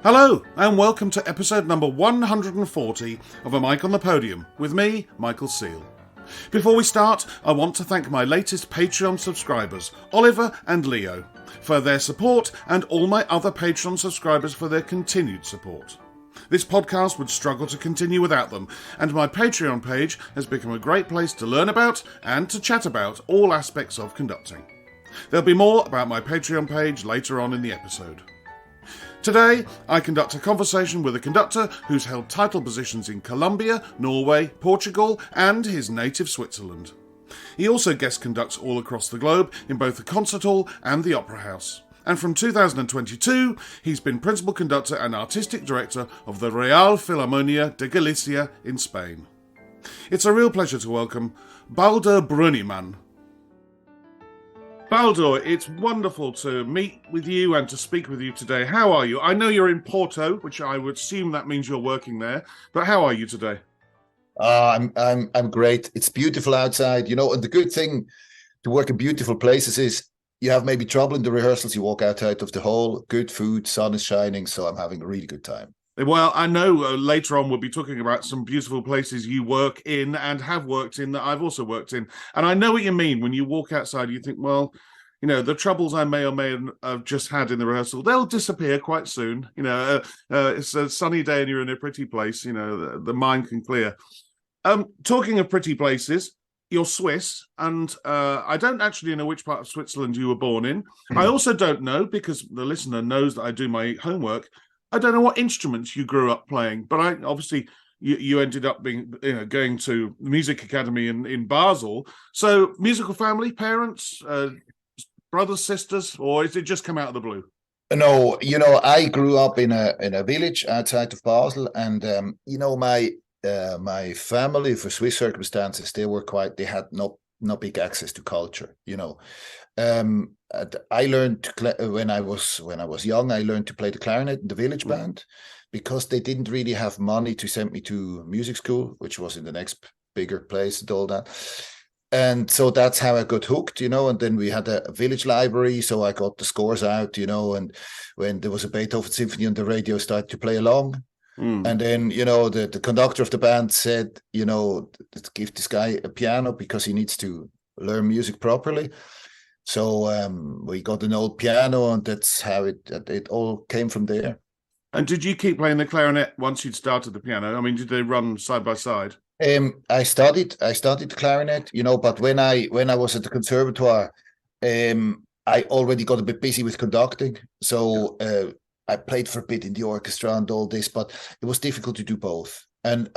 Hello, and welcome to episode number 140 of A Mic on the Podium, with me, Michael Seal. Before we start, I want to thank my latest Patreon subscribers, Oliver and Leo, for their support, and all my other Patreon subscribers for their continued support. This podcast would struggle to continue without them, and my Patreon page has become a great place to learn about and to chat about all aspects of conducting. There'll be more about my Patreon page later on in the episode. Today, I conduct a conversation with a conductor who's held title positions in Colombia, Norway, Portugal, and his native Switzerland. He also guest conducts all across the globe in both the concert hall and the opera house. And from 2022, he's been principal conductor and artistic director of the Real Filarmonia de Galicia in Spain. It's a real pleasure to welcome Baldur Brönnimann. Baldur, it's wonderful to meet with you and to speak with you today. How are you? I know you're in Porto, which I would assume that means you're working there, but how are you today? I'm great. It's beautiful outside, and the good thing to work in beautiful places is you have maybe trouble in the rehearsals. You walk outside of the hall, good food, sun is shining, so I'm having a really good time. Well, I know later on we'll be talking about some beautiful places you work in and have worked in that I've also worked in. And I know what you mean when you walk outside, you think, well, the troubles I may or may have just had in the rehearsal, they'll disappear quite soon. It's a sunny day and you're in a pretty place, the mind can clear. Talking of pretty places, you're Swiss, and I don't actually know which part of Switzerland you were born in. I also don't know, because the listener knows that I do my homework, I don't know what instruments you grew up playing, but obviously you ended up going to the music academy in Basel. So musical family, parents, brothers, sisters, or is it just come out of the blue? No, I grew up in a village outside of Basel, and my family, for Swiss circumstances, they had no big access to culture. I learned when I was young. I learned to play the clarinet in the village band because they didn't really have money to send me to music school, which was in the next bigger place and all that. And so that's how I got hooked, and then we had a village library, so I got the scores out, and when there was a Beethoven symphony on the radio, I started to play along. And then, the conductor of the band said, give this guy a piano because he needs to learn music properly. So we got an old piano, and that's how it all came from there. And did you keep playing the clarinet once you'd started the piano? I mean, did they run side by side? I studied clarinet, but when I was at the conservatoire, I already got a bit busy with conducting. So I played for a bit in the orchestra and all this, but it was difficult to do both. And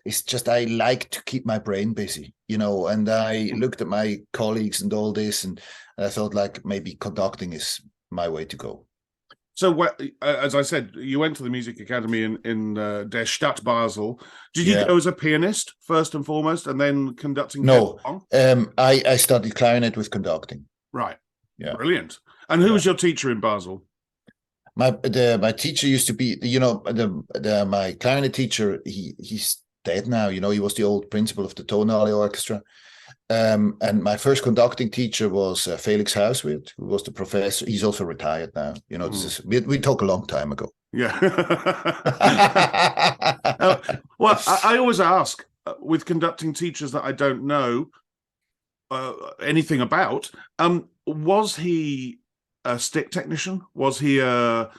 it's just, I like to keep my brain busy, and I looked at my colleagues and all this, and I thought maybe conducting is my way to go. So, as I said, you went to the music academy in Der Stadt Basel. Did you go as a pianist first and foremost, and then conducting? No, I studied clarinet with conducting. Right. Yeah. Brilliant. And who was your teacher in Basel? My teacher used to be, my clarinet teacher. He's dead now. He was the old principal of the Tonale Orchestra. And my first conducting teacher was Felix Hauswirth, who was the professor. He's also retired now. We talk a long time ago. Yeah. Well, I always ask with conducting teachers that I don't know anything about. Was he a stick technician? Was he a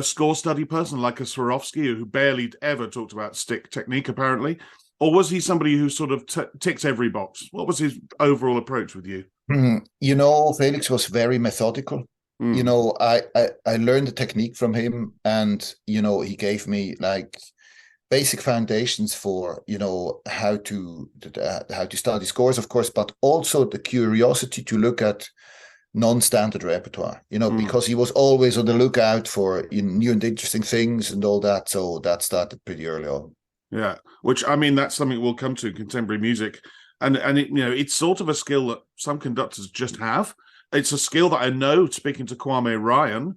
score study person like a Swarovski, who barely ever talked about stick technique, apparently? Or was he somebody who sort of ticks every box? What was his overall approach with you? Felix was very methodical. I learned the technique from him, and, he gave me basic foundations for, how to study scores, of course, but also the curiosity to look at non-standard repertoire, because he was always on the lookout for new and interesting things and all that. So that started pretty early on. Yeah, which, I mean, that's something we'll come to in contemporary music. And it's sort of a skill that some conductors just have. It's a skill that I know, speaking to Kwame Ryan,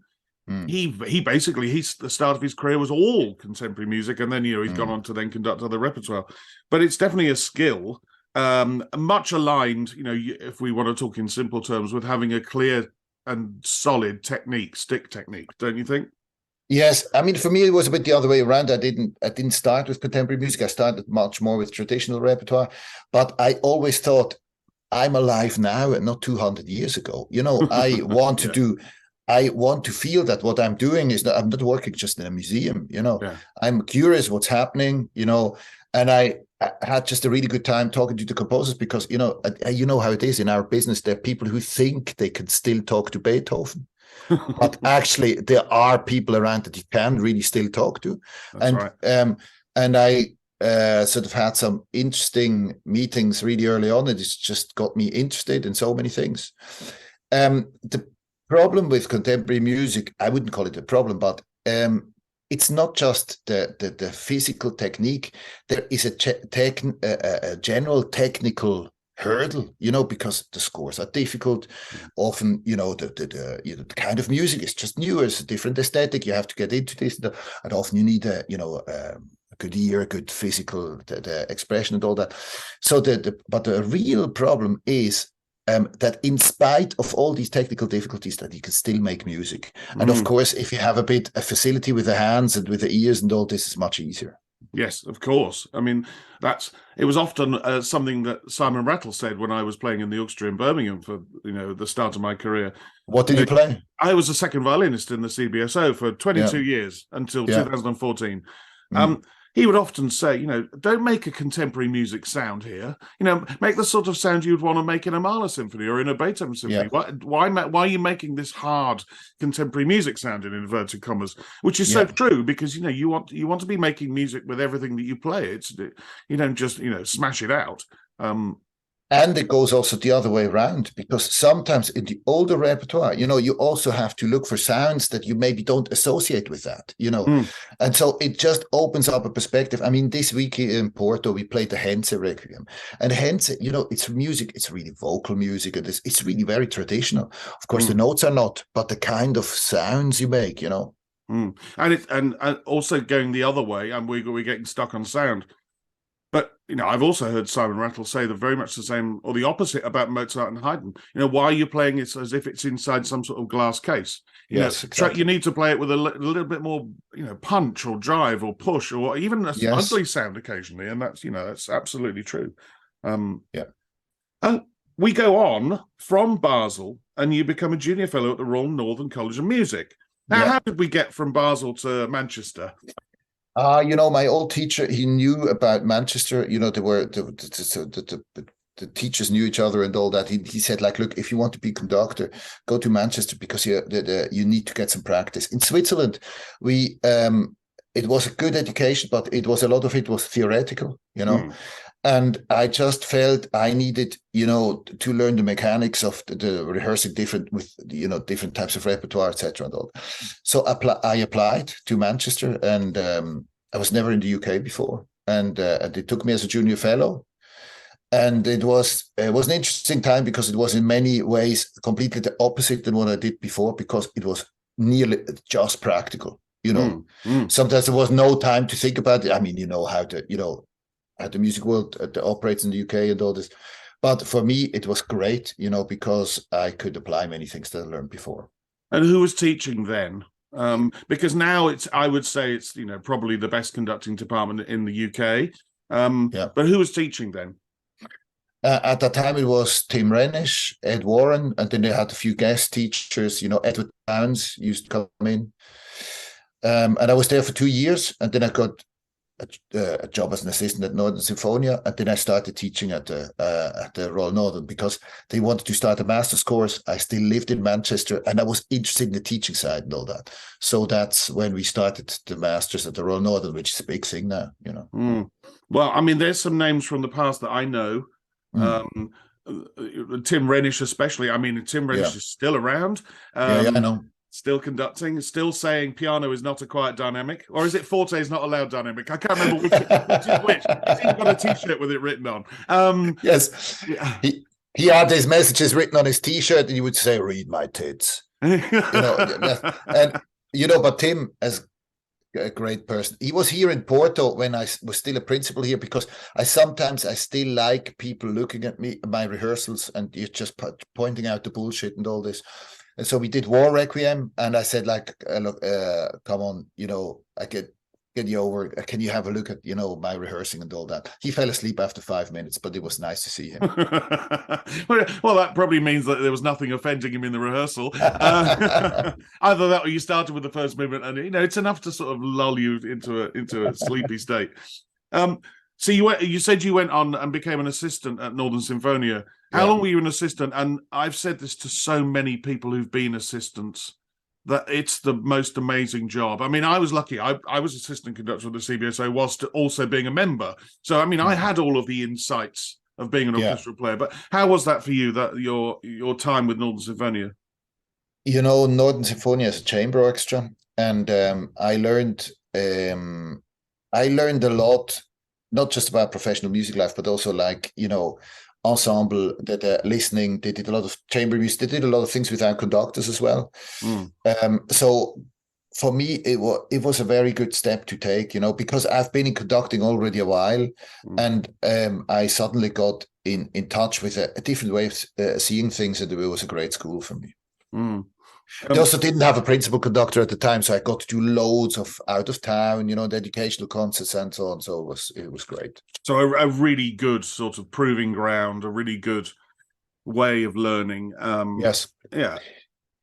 he basically, the start of his career was all contemporary music, and then, he's gone on to then conduct other repertoire. But it's definitely a skill, much aligned, if we want to talk in simple terms, with having a clear and solid technique, stick technique, don't you think? Yes, I mean, for me, it was a bit the other way around. I didn't start with contemporary music. I started much more with traditional repertoire, but I always thought I'm alive now and not 200 years ago. I want to do. I want to feel that what I'm doing is that I'm not working just in a museum. Yeah. I'm curious what's happening. And I had just a really good time talking to the composers because you know how it is in our business. There are people who think they can still talk to Beethoven. But actually, there are people around that you can really still talk to. That's right. And I sort of had some interesting meetings really early on. And it's just got me interested in so many things. The problem with contemporary music, I wouldn't call it a problem, but it's not just the physical technique. There is a general technical hurdle, because the scores are difficult. Often, the kind of music is just new. It's a different aesthetic. You have to get into this, and often you need a good ear, a good physical the expression, and all that. So but the real problem is that in spite of all these technical difficulties, that you can still make music. And of course, if you have a facility with the hands and with the ears and all this, is much easier. Yes, of course. I mean, it was often something that Simon Rattle said when I was playing in the orchestra in Birmingham for, the start of my career. What did you play? I was a second violinist in the CBSO for 22 years until 2014. He would often say, don't make a contemporary music sound here. Make the sort of sound you'd want to make in a Mahler symphony or in a Beethoven symphony. Yeah. Why are you making this hard contemporary music sound in inverted commas? Which is so true, because you want to be making music with everything that you play. You don't just smash it out. And it goes also the other way around, because sometimes in the older repertoire, you also have to look for sounds that you maybe don't associate with that, And so it just opens up a perspective. I mean, this week in Porto, we played the Henze Requiem. And Henze, it's music, it's really vocal music. And it's really very traditional. Of course, the notes are not, but the kind of sounds you make, And and also going the other way, and we're getting stuck on sound. But, I've also heard Simon Rattle say very much the same or the opposite about Mozart and Haydn. Why are you playing it as if it's inside some sort of glass case? Yes, exactly. You need to play it with a little bit more, punch or drive or push or even an ugly sound occasionally. And that's absolutely true. We go on from Basel and you become a junior fellow at the Royal Northern College of Music. Now, how did we get from Basel to Manchester? My old teacher, he knew about Manchester. There were the teachers knew each other and all that. He said, look, if you want to be conductor, go to Manchester because you need to get some practice. In Switzerland, it was a good education, but a lot of it was theoretical, And I just felt I needed, to learn the mechanics of the rehearsing different types of repertoire, etc. And all. So I applied to Manchester, and I was never in the UK before, and they took me as a junior fellow, and it was an interesting time because it was in many ways completely the opposite than what I did before, because it was nearly just practical. Sometimes there was no time to think about it. I mean, how the music world operates in the UK and all this. But for me, it was great, because I could apply many things that I learned before. And who was teaching then? Because now I would say it's, probably the best conducting department in the UK. But who was teaching then? At that time, it was Tim Rennish, Ed Warren, and then they had a few guest teachers. Edward Downs used to come in. And I was there for 2 years, and then I got a job as an assistant at Northern Symphonia, and then I started teaching at the Royal Northern because they wanted to start a master's course. I still lived in Manchester, and I was interested in the teaching side and all that. So that's when we started the masters at the Royal Northern, which is a big thing now. Well, I mean, there's some names from the past that I know. Tim Rennish, especially. I mean, Tim Rennish is still around. I know. Still conducting, still saying piano is not a quiet dynamic, or is it forte is not a loud dynamic? I can't remember which is which. He's even got a T-shirt with it written on. Yes, he had his messages written on his T-shirt, and he would say, "Read my tits." And but Tim, as a great person, he was here in Porto when I was still a principal here, because I still like people looking at me, my rehearsals, and you're just pointing out the bullshit and all this. And so we did War Requiem, and I said, like, look, come on, I could get you over. Can you have a look at, my rehearsing and all that? He fell asleep after 5 minutes, but it was nice to see him. Well, that probably means that there was nothing offending him in the rehearsal. Either that, or you started with the first movement, and it's enough to sort of lull you into a sleepy state. So you said you went on and became an assistant at Northern Sinfonia. How long were you an assistant? And I've said this to so many people who've been assistants, that it's the most amazing job. I mean, I was lucky. I was assistant conductor of the CBSO whilst also being a member. So, I mean, I had all of the insights of being an orchestral player. But how was that for you, that your time with Northern Sinfonia? Northern Sinfonia is a chamber orchestra, and I learned a lot, not just about professional music life, but also ensemble, listening. They did a lot of chamber music. They did a lot of things without conductors as well. So for me, it was a very good step to take, because I've been in conducting already a while, and I suddenly got in touch with a different way of seeing things, and it was a great school for me. They also didn't have a principal conductor at the time, so I got to do loads of out of town, the educational concerts and so on. So it was great. So a really good sort of proving ground, a really good way of learning. Yes. Yeah.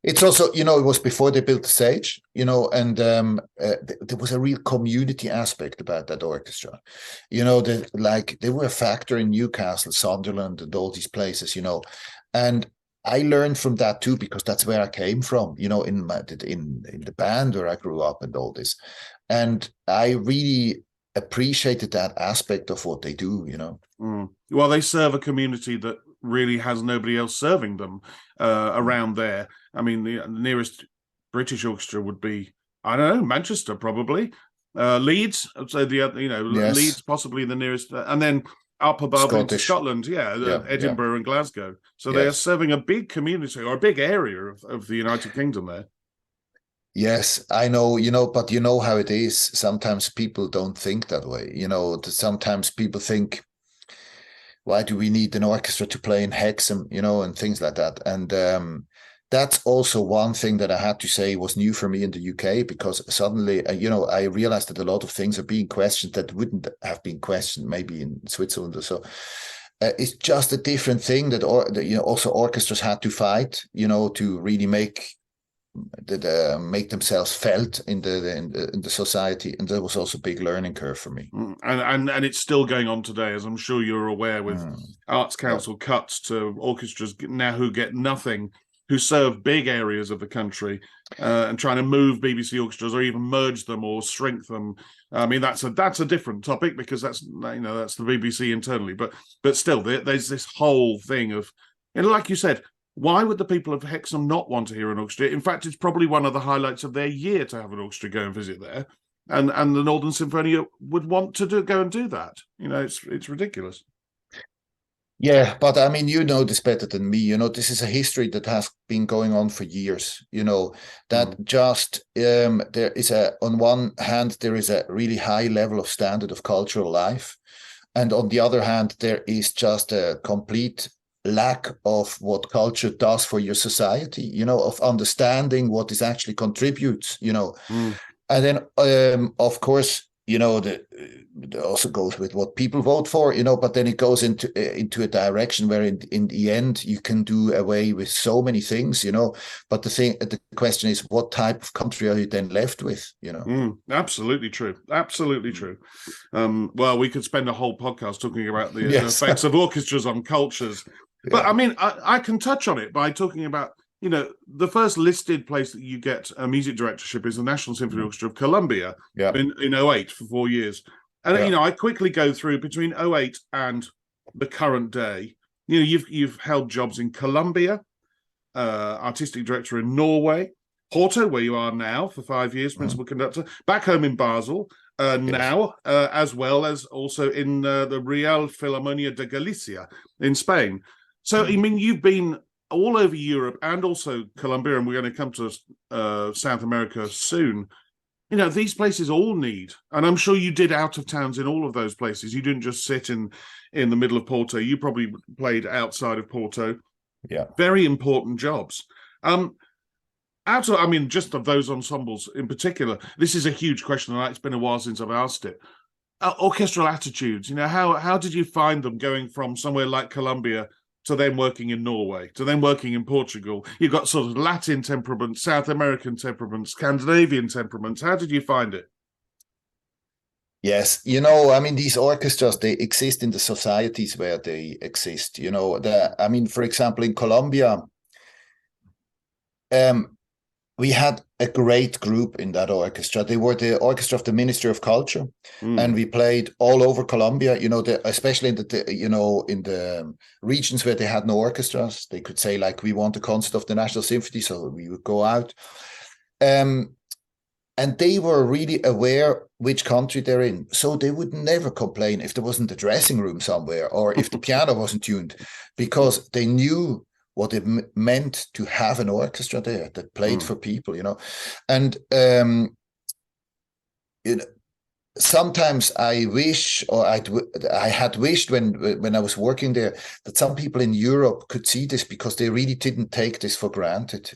It's also, it was before they built the stage, and there was a real community aspect about that orchestra. They were a factor in Newcastle, Sunderland, and all these places, and I learned from that too, because that's where I came from, in the band where I grew up and all this. And I really appreciated that aspect of what they do, Well, they serve a community that really has nobody else serving them around there. I mean, the nearest British orchestra would be, I don't know, Manchester probably, Leeds. I'd say Yes. Leeds possibly the nearest, and then up above into Scotland, Edinburgh and Glasgow. So they are serving a big community, or a big area of the United Kingdom there. Yes, I know, but you know how it is. Sometimes people don't think that way. Sometimes people think, why do we need an orchestra to play in Hexham, and things like that. And that's also one thing that I had to say was new for me in the UK, because suddenly, I realized that a lot of things are being questioned that wouldn't have been questioned maybe in Switzerland or so. It's just a different thing that also orchestras had to fight, to really make themselves felt in the society, and that was also a big learning curve for me. And it's still going on today, as I'm sure you're aware, with Arts Council cuts to orchestras now who get nothing, who serve big areas of the country, and trying to move BBC orchestras or even merge them or shrink them. I mean, that's a different topic, because that's the BBC internally, but still there's this whole thing of, like you said, why would the people of Hexham not want to hear an orchestra? In fact, it's probably one of the highlights of their year to have an orchestra go and visit there, and the Northern Sinfonia would want to go and do that. It's ridiculous. Yeah, but I mean, this better than me. This is a history that has been going on for years. That just there is on one hand, there is a really high level of standard of cultural life, and on the other hand, there is just a complete lack of what culture does for your society. Of understanding what this actually contributes. And then of course, that also goes with what people vote for, but then it goes into a direction where in the end you can do away with so many things, but the question is, what type of country are you then left with, Absolutely true. Well, we could spend a whole podcast talking about the effects of orchestras on cultures, but I mean, I can touch on it by talking about, the first listed place that you get a music directorship is the National Symphony Orchestra of Columbia in 08 for 4 years. And, I quickly go through between 08 and the current day. You've held jobs in Colombia, artistic director in Norway, Porto, where you are now for 5 years, principal conductor, back home in Basel, now, as well as also in the Real Filarmonia de Galicia in Spain. So, I mean, you've been all over Europe and also Colombia, and we're going to come to South America soon. These places all need, and I'm sure you did out of towns in all of those places. You didn't just sit in the middle of Porto. You probably played outside of Porto. Yeah. Very important jobs. Absolutely. I mean, just of those ensembles in particular, this is a huge question, and it's been a while since I've asked it. Orchestral attitudes, how did you find them going from somewhere like Colombia to then working in Norway, to then working in Portugal? You've got sort of Latin temperaments, South American temperaments, Scandinavian temperaments. How did you find it? Yes, I mean, these orchestras, they exist in the societies where they exist. For example, in Colombia, we had a great group in that orchestra. They were the orchestra of the Ministry of Culture, and we played all over Colombia. Especially in the regions where they had no orchestras. They could say, like, we want a concert of the National Symphony, so we would go out. And they were really aware which country they're in. So they would never complain if there wasn't a dressing room somewhere or if the piano wasn't tuned, because they knew what it meant to have an orchestra there that played for people, And sometimes I wish, or I had wished when I was working there, that some people in Europe could see this, because they really didn't take this for granted.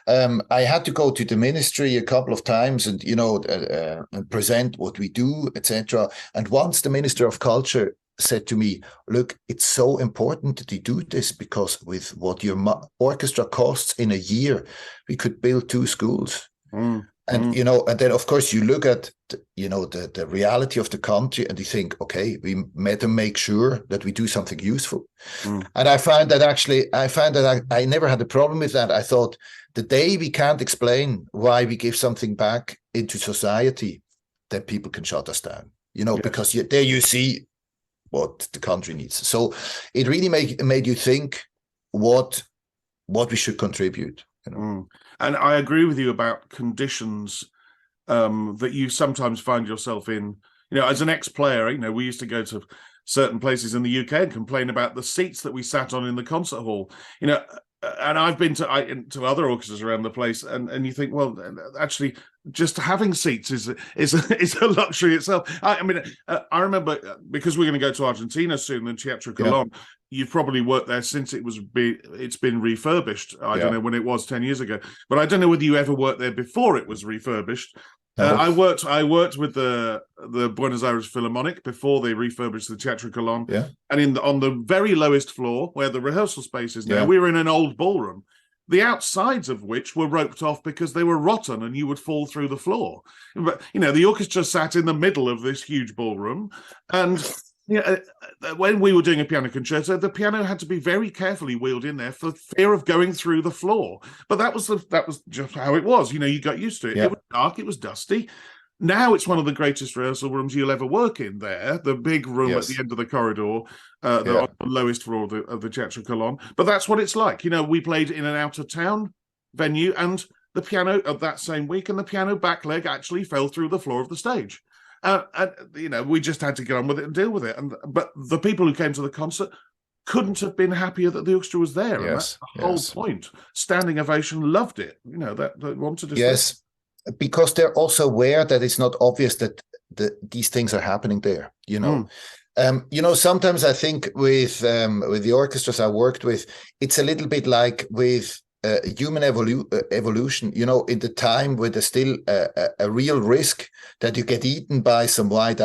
I had to go to the ministry a couple of times and and present what we do, etc. And once the Minister of Culture said to me, "Look, it's so important that you do this, because with what your orchestra costs in a year, we could build 2 schools." And and then of course you look at the reality of the country, and you think, okay, we better make sure that we do something useful. And I found that I never had a problem with that. I thought, the day we can't explain why we give something back into society, then people can shut us down. Yes. Because there you see what the country needs. So it really made you think what we should contribute. And I agree with you about conditions that you sometimes find yourself in. As an ex-player, we used to go to certain places in the UK and complain about the seats that we sat on in the concert hall. And I've been to other orchestras around the place, and you think, well, actually, just having seats is a luxury itself. I remember, because we're going to go to Argentina soon, in Teatro Colón. Yeah. You've probably worked there since it's been refurbished. I don't know when it was 10 years ago, but I don't know whether you ever worked there before it was refurbished. No. I worked with the Buenos Aires Philharmonic before they refurbished the Teatro Colón. Yeah. And on the very lowest floor, where the rehearsal space is now, we were in an old ballroom, the outsides of which were roped off because they were rotten and you would fall through the floor. But the orchestra sat in the middle of this huge ballroom, and when we were doing a piano concerto, the piano had to be very carefully wheeled in there for fear of going through the floor. But that was just how it was. You got used to it. Yeah. It was dark. It was dusty. Now it's one of the greatest rehearsal rooms you'll ever work in there, the big room at the end of the corridor, on the lowest floor of the Teatro Colón. But that's what it's like. We played in an out-of-town venue, and the piano of that same week, and the piano back leg actually fell through the floor of the stage. We just had to get on with it and deal with it. But the people who came to the concert couldn't have been happier that the orchestra was there. Yes, and that's the whole point. Standing ovation, loved it. That wanted to. Yes, because they're also aware that it's not obvious that these things are happening there. Sometimes I think with the orchestras I worked with, it's a little bit like with human evolution, in the time where there's still a real risk that you get eaten by some wild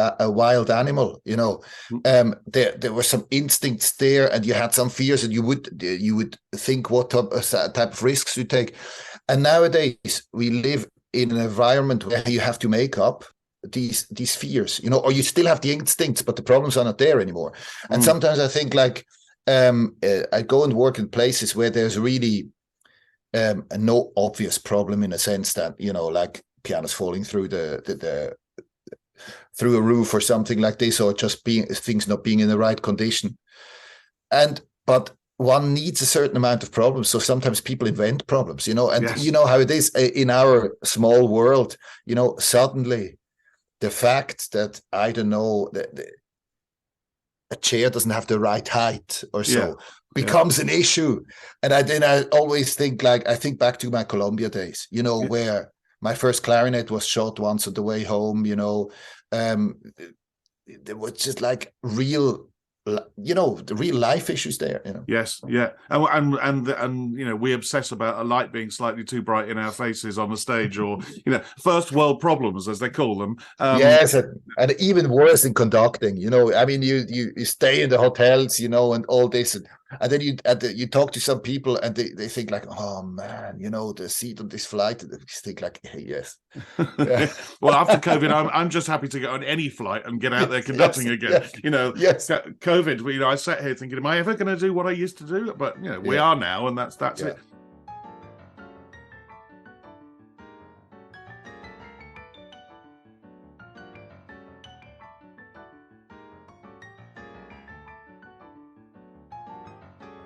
animal. There were some instincts there, and you had some fears, and you would think what type of risks you take. And nowadays we live in an environment where you have to make up these fears, or you still have the instincts, but the problems are not there anymore. And sometimes I think, like, I go and work in places where there's really no obvious problem, in a sense that like pianos falling through through a roof or something like this, or just things not being in the right condition. But one needs a certain amount of problems, so sometimes people invent problems, and yes. You know how it is in our small world. Suddenly the fact that, I don't know, a chair doesn't have the right height or so becomes an issue. And I always think, like, I think back to my Colombia days, where my first clarinet was shot once on the way home. There was just like real the real life issues there. Yes, yeah, and we obsess about a light being slightly too bright in our faces on the stage, or first world problems as they call them. Yes, and even worse in conducting. I mean, you stay in the hotels, and all this, and then you talk to some people, and they think like, oh man, the seat on this flight. They think like, hey, yes. Yeah. Well, after COVID, I'm just happy to get on any flight and get out there conducting again. Yes. COVID. I sat here thinking, am I ever going to do what I used to do? But we are now, and that's it.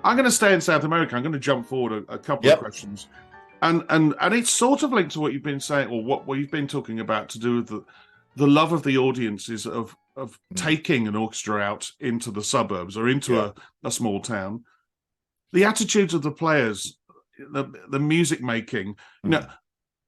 I'm going to stay in South America. I'm going to jump forward a couple of questions. And it's sort of linked to what you've been saying, or what you've been talking about, to do with the love of the audiences of taking an orchestra out into the suburbs or into a small town. The attitudes of the players, the music making.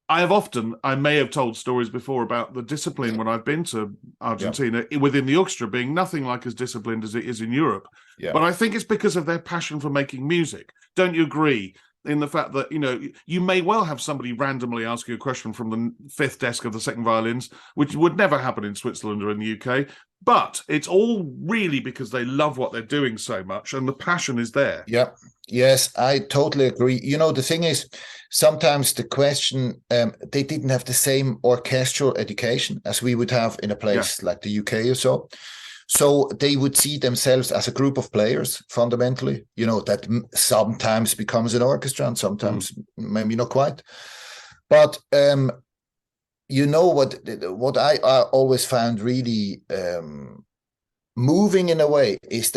I may have told stories before about the discipline when I've been to Argentina within the orchestra being nothing like as disciplined as it is in Europe. Yeah. But I think it's because of their passion for making music. Don't you agree? In the fact that, you may well have somebody randomly ask you a question from the fifth desk of the second violins, which would never happen in Switzerland or in the UK. But it's all really because they love what they're doing so much and the passion is there. Yeah. Yes, I totally agree. The thing is, sometimes the question, they didn't have the same orchestral education as we would have in a place like the UK or so. So they would see themselves as a group of players, fundamentally, that sometimes becomes an orchestra and sometimes maybe not quite. But, what I always found really moving in a way is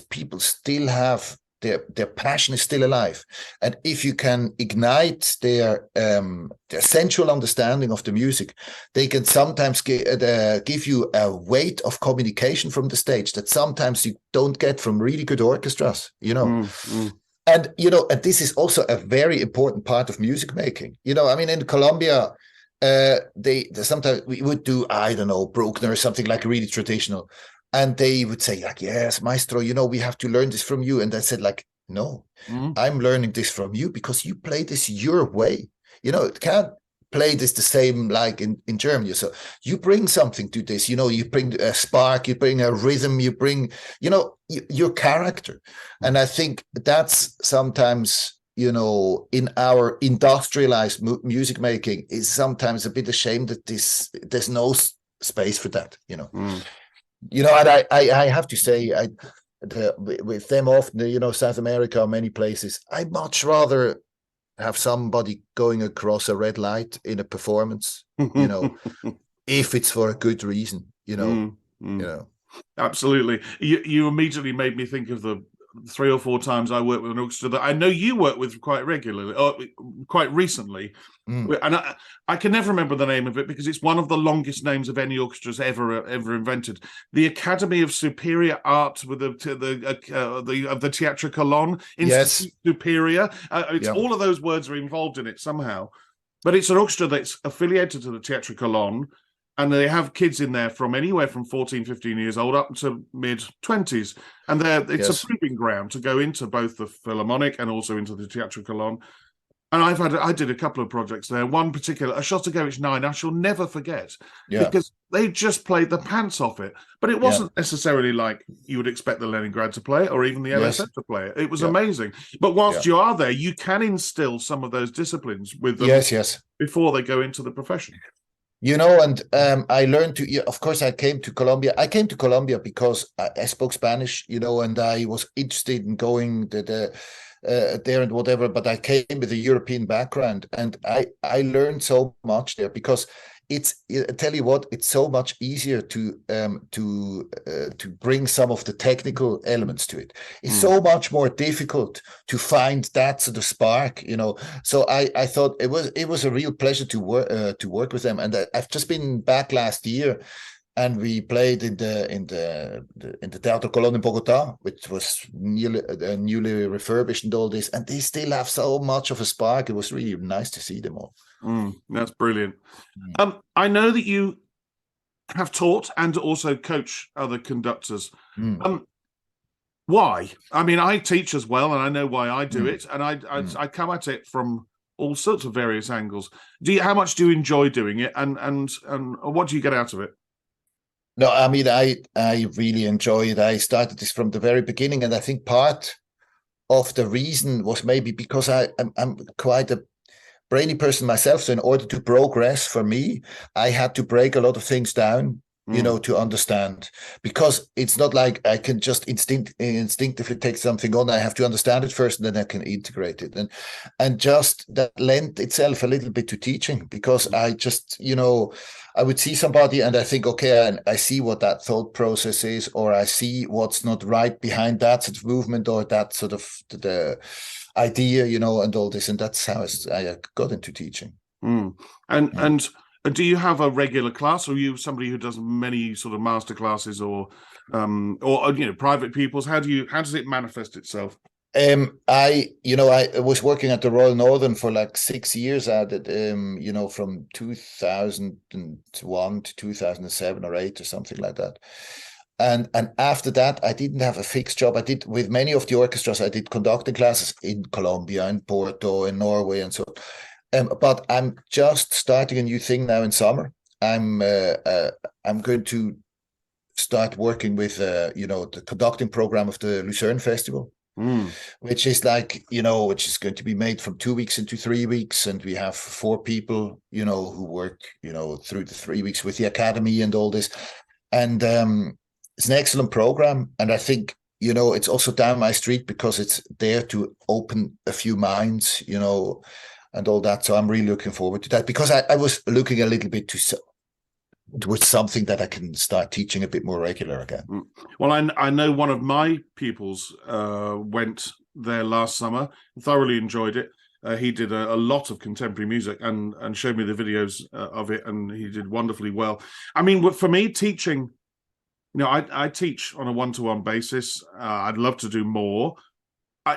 people still have their passion is still alive, and if you can ignite their sensual understanding of the music, they can sometimes give you a weight of communication from the stage that sometimes you don't get from really good orchestras. And and this is also a very important part of music making. I mean, in Colombia, they sometimes we would do, I don't know, Bruckner or something like really traditional. And they would say, like, yes, maestro, we have to learn this from you. And I said, like, no, I'm learning this from you because you play this your way. It can't play this the same like in Germany. So you bring something to this, you bring a spark, you bring a rhythm, you bring, your character. And I think that's sometimes, in our industrialized music making is sometimes a bit ashamed that there's no space for that, and I have to say, with them often, South America or many places, I'd much rather have somebody going across a red light in a performance, if it's for a good reason, Absolutely. You immediately made me think of the 3 or 4 times I worked with an orchestra that I know you work with quite regularly, or quite recently. And I can never remember the name of it because it's one of the longest names of any orchestras ever invented. The Academy of Superior Art with the Teatro Colón, Institute Superior. It's all of those words are involved in it somehow. But it's an orchestra that's affiliated to the Teatro Colón, and they have kids in there from anywhere from 14, 15 years old up to mid-20s. And it's a proving ground to go into both the Philharmonic and also into the Teatro Colón. And I did a couple of projects there. One particular, a Shostakovich 9, I shall never forget, because they just played the pants off it. But it wasn't necessarily like you would expect the Leningrad to play it or even the LSF to play it. It was amazing. But whilst you are there, you can instill some of those disciplines with them before they go into the profession. And I learned of course, I came to Colombia. I came to Colombia because I spoke Spanish, and I was interested in going there and whatever, but I came with a European background, and I learned so much there because I tell you what, it's so much easier to bring some of the technical elements to it. It's so much more difficult to find that sort of spark, So I thought it was a real pleasure to work with them, and I've just been back last year, and we played in the Teatro Colón in Bogota, which was newly refurbished and all this, and they still have so much of a spark. It was really nice to see them all. That's brilliant. I know that you have taught and also coach other conductors. Mm, Why? I mean, I teach as well, and I know why I do mm, it, and I mm. I come at it from all sorts of various angles. How much do you enjoy doing it, and what do you get out of it? No, I mean, I really enjoy it. I started this from the very beginning, and I think part of the reason was maybe because I'm quite a brainy person myself. So in order to progress for me, I had to break a lot of things down, Mm. to understand, because it's not like I can just instinctively take something on. I have to understand it first, and then I can integrate it. And just that lent itself a little bit to teaching, because I just, I would see somebody and I think, okay, and I see what that thought process is, or I see what's not right behind that sort of movement, or that sort of the idea, and all this. And that's how I got into teaching. Mm. And Mm. and do you have a regular class, or are you somebody who does many sort of master classes, or private pupils? How does it manifest itself? I was working at the Royal Northern for like 6 years at it, from 2001 to 2007 or eight or something like that. And after that, I didn't have a fixed job. I did with many of the orchestras. I did conducting classes in Colombia, in Porto, in Norway, and so. But I'm just starting a new thing now in summer. I'm going to start working with the conducting program of the Lucerne Festival, Mm. which is like, which is going to be made from 2 weeks into 3 weeks. And we have 4 people, who work, through the 3 weeks with the academy and all this. And it's an excellent program. And I think, it's also down my street because it's there to open a few minds, and all that. So I'm really looking forward to that, because I was looking a little bit towards something that I can start teaching a bit more regular again. Mm. Well, I know one of my pupils went there last summer, thoroughly enjoyed it. He did a lot of contemporary music and showed me the videos of it, and he did wonderfully well. I mean, for me, teaching, I teach on a one-to-one basis. I'd love to do more.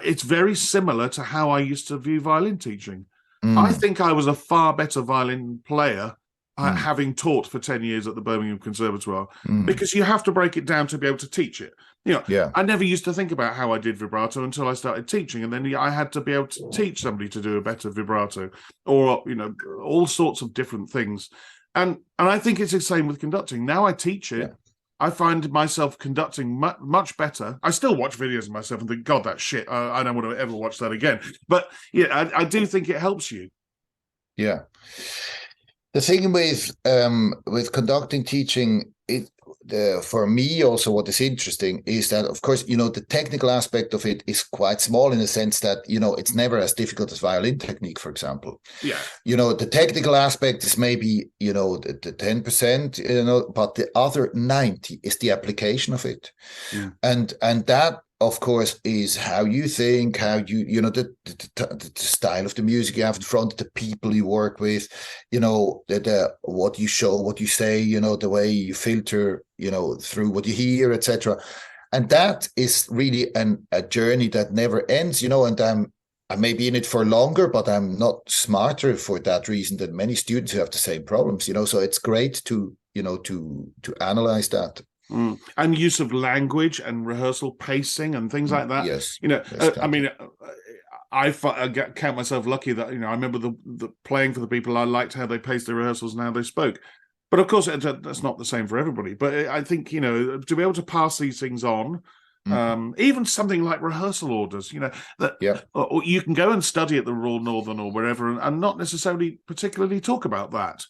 It's very similar to how I used to view violin teaching. I Mm, think I was a far better violin player mm, having taught for 10 years at the Birmingham Conservatoire, mm. because you have to break it down to be able to teach it. Yeah. I never used to think about how I did vibrato until I started teaching, and then I had to be able to teach somebody to do a better vibrato, or all sorts of different things. And I think it's the same with conducting. Now I teach it. Yeah. I find myself conducting much better. I still watch videos of myself and think, God, that's shit. I don't want to ever watch that again. But yeah, I do think it helps you. Yeah. The thing with conducting teaching, for me also, what is interesting is that, of course, the technical aspect of it is quite small, in the sense that it's never as difficult as violin technique, for example. Yeah. The technical aspect is maybe the 10%, but the other 90 is the application of it. Mm. And that, of course, is how you think, how the style of the music you have in front, the people you work with, what you show, what you say, the way you filter, through what you hear, etc. And that is really a journey that never ends, and I may be in it for longer, but I'm not smarter for that reason than many students who have the same problems, so it's great to analyze that. Mm. And use of language and rehearsal pacing and things like that. Yes. Yes, I mean, I count myself lucky that I remember the playing for the people. I liked how they paced their rehearsals and how they spoke. But of course, that's not the same for everybody. But I think to be able to pass these things on, even something like rehearsal orders, that Yeah. or you can go and study at the Royal Northern or wherever, and not necessarily particularly talk about that.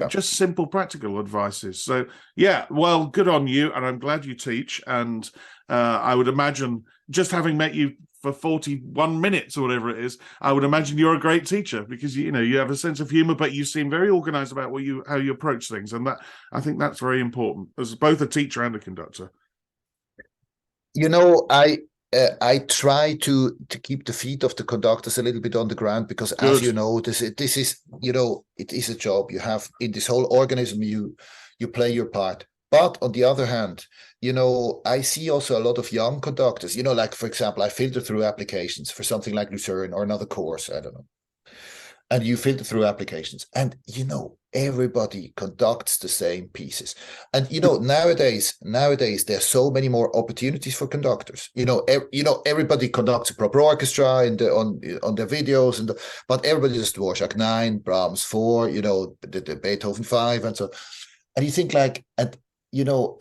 Just simple practical advices. So yeah, well, good on you, and I'm glad you teach. And I would imagine, just having met you for 41 minutes or whatever it is, I would imagine you're a great teacher, because you have a sense of humor, but you seem very organized about how you approach things, and that, I think that's very important as both a teacher and a conductor. I try to keep the feet of the conductors a little bit on the ground, because, as you know, this is it is a job. You have in this whole organism, you play your part. But on the other hand, I see also a lot of young conductors, like, for example, I filter through applications for something like Lucerne or another course, I don't know. and you filter through applications, and everybody conducts the same pieces. And nowadays there's so many more opportunities for conductors. Everybody conducts a proper orchestra on their videos, but everybody does Dvorak 9, Brahms 4, the Beethoven 5, and so. And you think a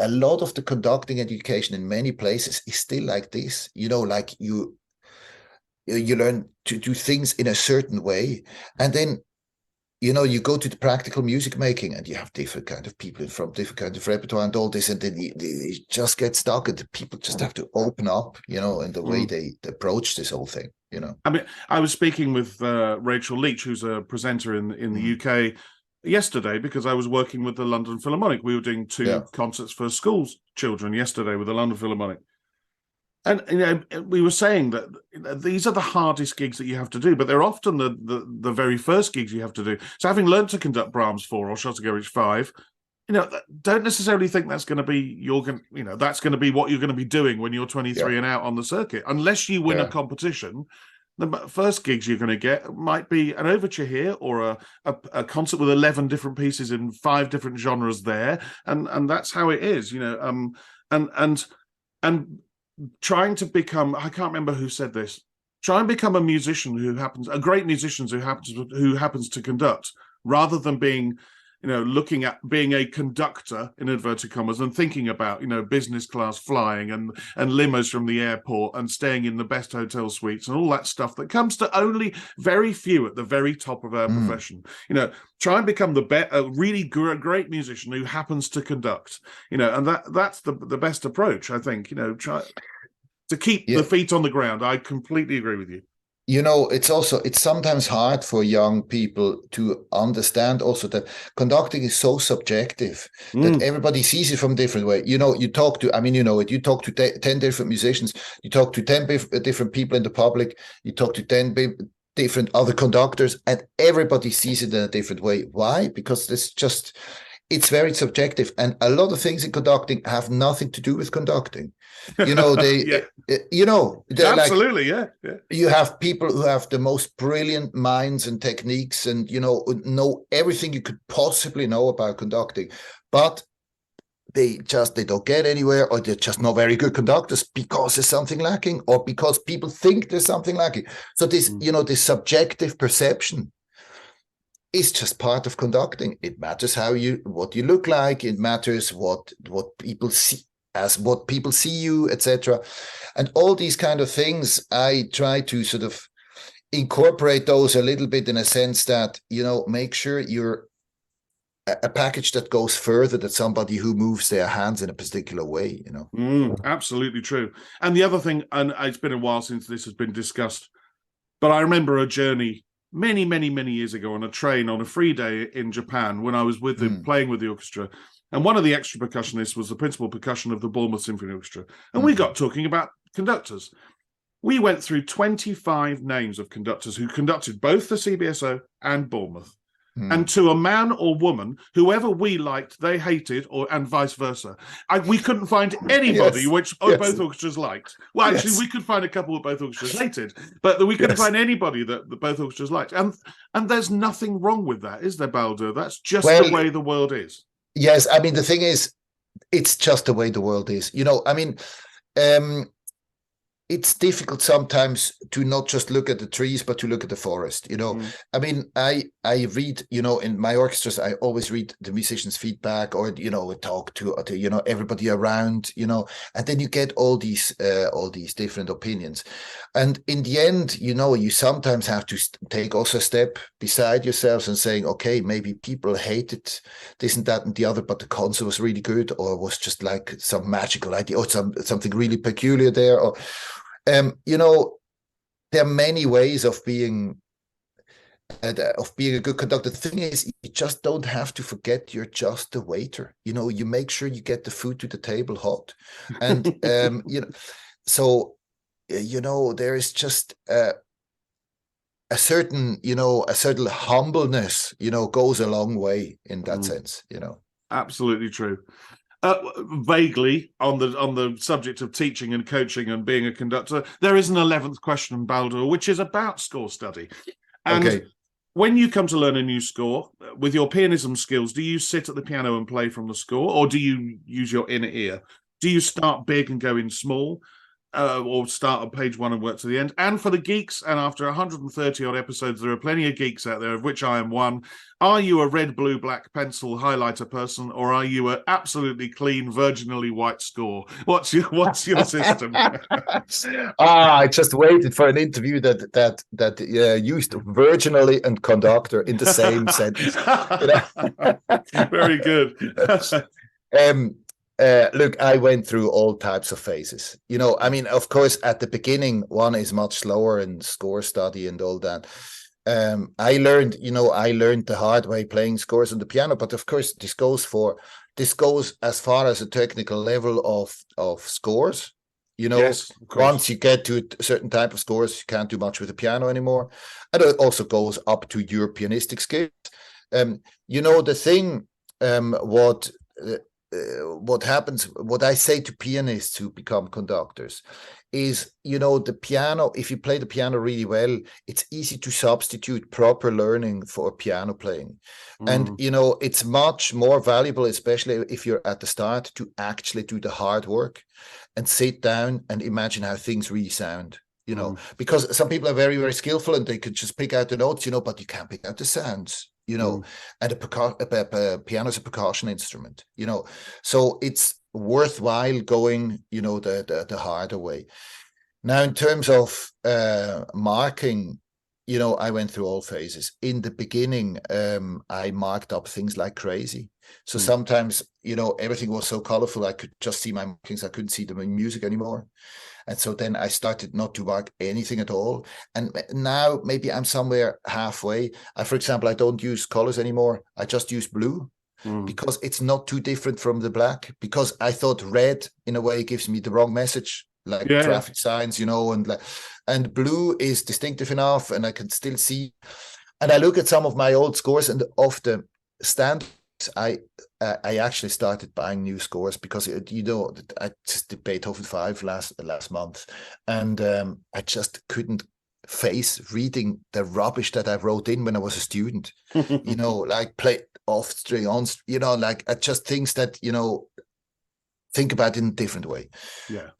lot of the conducting education in many places is still like this. Like you learn to do things in a certain way, and then you go to the practical music making, and you have different kind of people from different kind of repertoire and all this, and then you just get stuck, and the people just have to open up, in the way they approach this whole thing. I mean, I was speaking with Rachel Leach, who's a presenter in the UK yesterday, because I was working with the London Philharmonic. We were doing two concerts for schools children yesterday with the London Philharmonic. And we were saying that these are the hardest gigs that you have to do, but they're often the very first gigs you have to do. So having learned to conduct Brahms 4 or Shostakovich 5, don't necessarily think that's going to be that's going to be what you're going to be doing when you're 23 and out on the circuit, unless you win a competition. The first gigs you're going to get might be an overture here, or a concert with 11 different pieces in 5 different genres there, and that's how it is, and trying to become, I can't remember who said this, try and become a musician a great musician who happens to conduct, rather than being, looking at being a conductor in inverted commas and thinking about, business class flying and limos from the airport and staying in the best hotel suites and all that stuff that comes to only very few at the very top of our profession. Try and become a really great musician who happens to conduct, and that's the best approach, I think. Try to keep the feet on the ground. I completely agree with you. It's sometimes hard for young people to understand also that conducting is so subjective that everybody sees it from a different way. You talk to 10 different musicians, you talk to 10 different people in the public, you talk to 10 different other conductors, and everybody sees it in a different way. Why? Because it's very subjective, and a lot of things in conducting have nothing to do with conducting. Absolutely, You have people who have the most brilliant minds and techniques, and know everything you could possibly know about conducting, but they don't get anywhere, or they're just not very good conductors because there's something lacking, or because people think there's something lacking. So this, this subjective perception is just part of conducting. It matters what you look like. It matters what people see you, etc. And all these kind of things, I try to sort of incorporate those a little bit, in a sense that, make sure you're a package that goes further than somebody who moves their hands in a particular way, Absolutely true. And the other thing, and it's been a while since this has been discussed, but I remember a journey many, many, many years ago on a train on a free day in Japan, when I was with them playing with the orchestra. And one of the extra percussionists was the principal percussion of the Bournemouth Symphony Orchestra. And we got talking about conductors. We went through 25 names of conductors who conducted both the CBSO and Bournemouth. And to a man or woman, whoever we liked, they hated, and vice versa. We couldn't find anybody both orchestras liked. Well, actually, we could find a couple that both orchestras hated, but we couldn't find anybody that both orchestras liked. And there's nothing wrong with that, is there, Baldur? That's just the way the world is. Yes, I mean, the thing is, it's just the way the world is. It's difficult sometimes to not just look at the trees, but to look at the forest. I mean, I read, in my orchestras, I always read the musicians' feedback, or talk to everybody around, and then you get all these different opinions, and in the end, you sometimes have to take also a step beside yourselves and saying, okay, maybe people hated this and that and the other, but the concert was really good, or was just like some magical idea, or something really peculiar there, or there are many ways of being a good conductor. The thing is, you just don't have to forget you're just a waiter. You make sure you get the food to the table hot, and so there is just a certain humbleness goes a long way in that sense. Absolutely true. Vaguely on the subject of teaching and coaching and being a conductor, there is an 11th question, Baldur, which is about score study. And When you come to learn a new score, with your pianism skills, do you sit at the piano and play from the score, or do you use your inner ear? Do you start big and go in small, or start on page one and work to the end? And for the geeks, and after 130 odd episodes, there are plenty of geeks out there, of which I am one. Are you a red, blue, black pencil highlighter person, or are you an absolutely clean, virginally white score? What's your system? I just waited for an interview that used virginally and conductor in the same sentence. Very good. Look, I went through all types of phases. I mean, of course, at the beginning, one is much slower in score study and all that. I learned the hard way playing scores on the piano, but of course, this goes as far as a technical level of scores. Yes, once you get to a certain type of scores, you can't do much with the piano anymore. And it also goes up to your pianistic skills. The thing, what happens, what I say to pianists who become conductors is, the piano, if you play the piano really well, it's easy to substitute proper learning for piano playing. And, it's much more valuable, especially if you're at the start, to actually do the hard work and sit down and imagine how things really sound. Because some people are very, very skillful and they could just pick out the notes, but you can't pick out the sounds. And a piano is a percussion instrument, so it's worthwhile going, the harder way. Now, in terms of marking, I went through all phases. In the beginning, I marked up things like crazy. So sometimes, everything was so colorful, I could just see my markings. I couldn't see the music anymore. And so then I started not to mark anything at all. And now maybe I'm somewhere halfway. For example, I don't use colors anymore. I just use blue because it's not too different from the black, because I thought red in a way gives me the wrong message, like traffic signs, and blue is distinctive enough and I can still see. And I look at some of my old scores, and of the standards, I actually started buying new scores because I just did Beethoven 5 last month, and I just couldn't face reading the rubbish that I wrote in when I was a student. Like play off string on, just things that think about it in a different way. Yeah.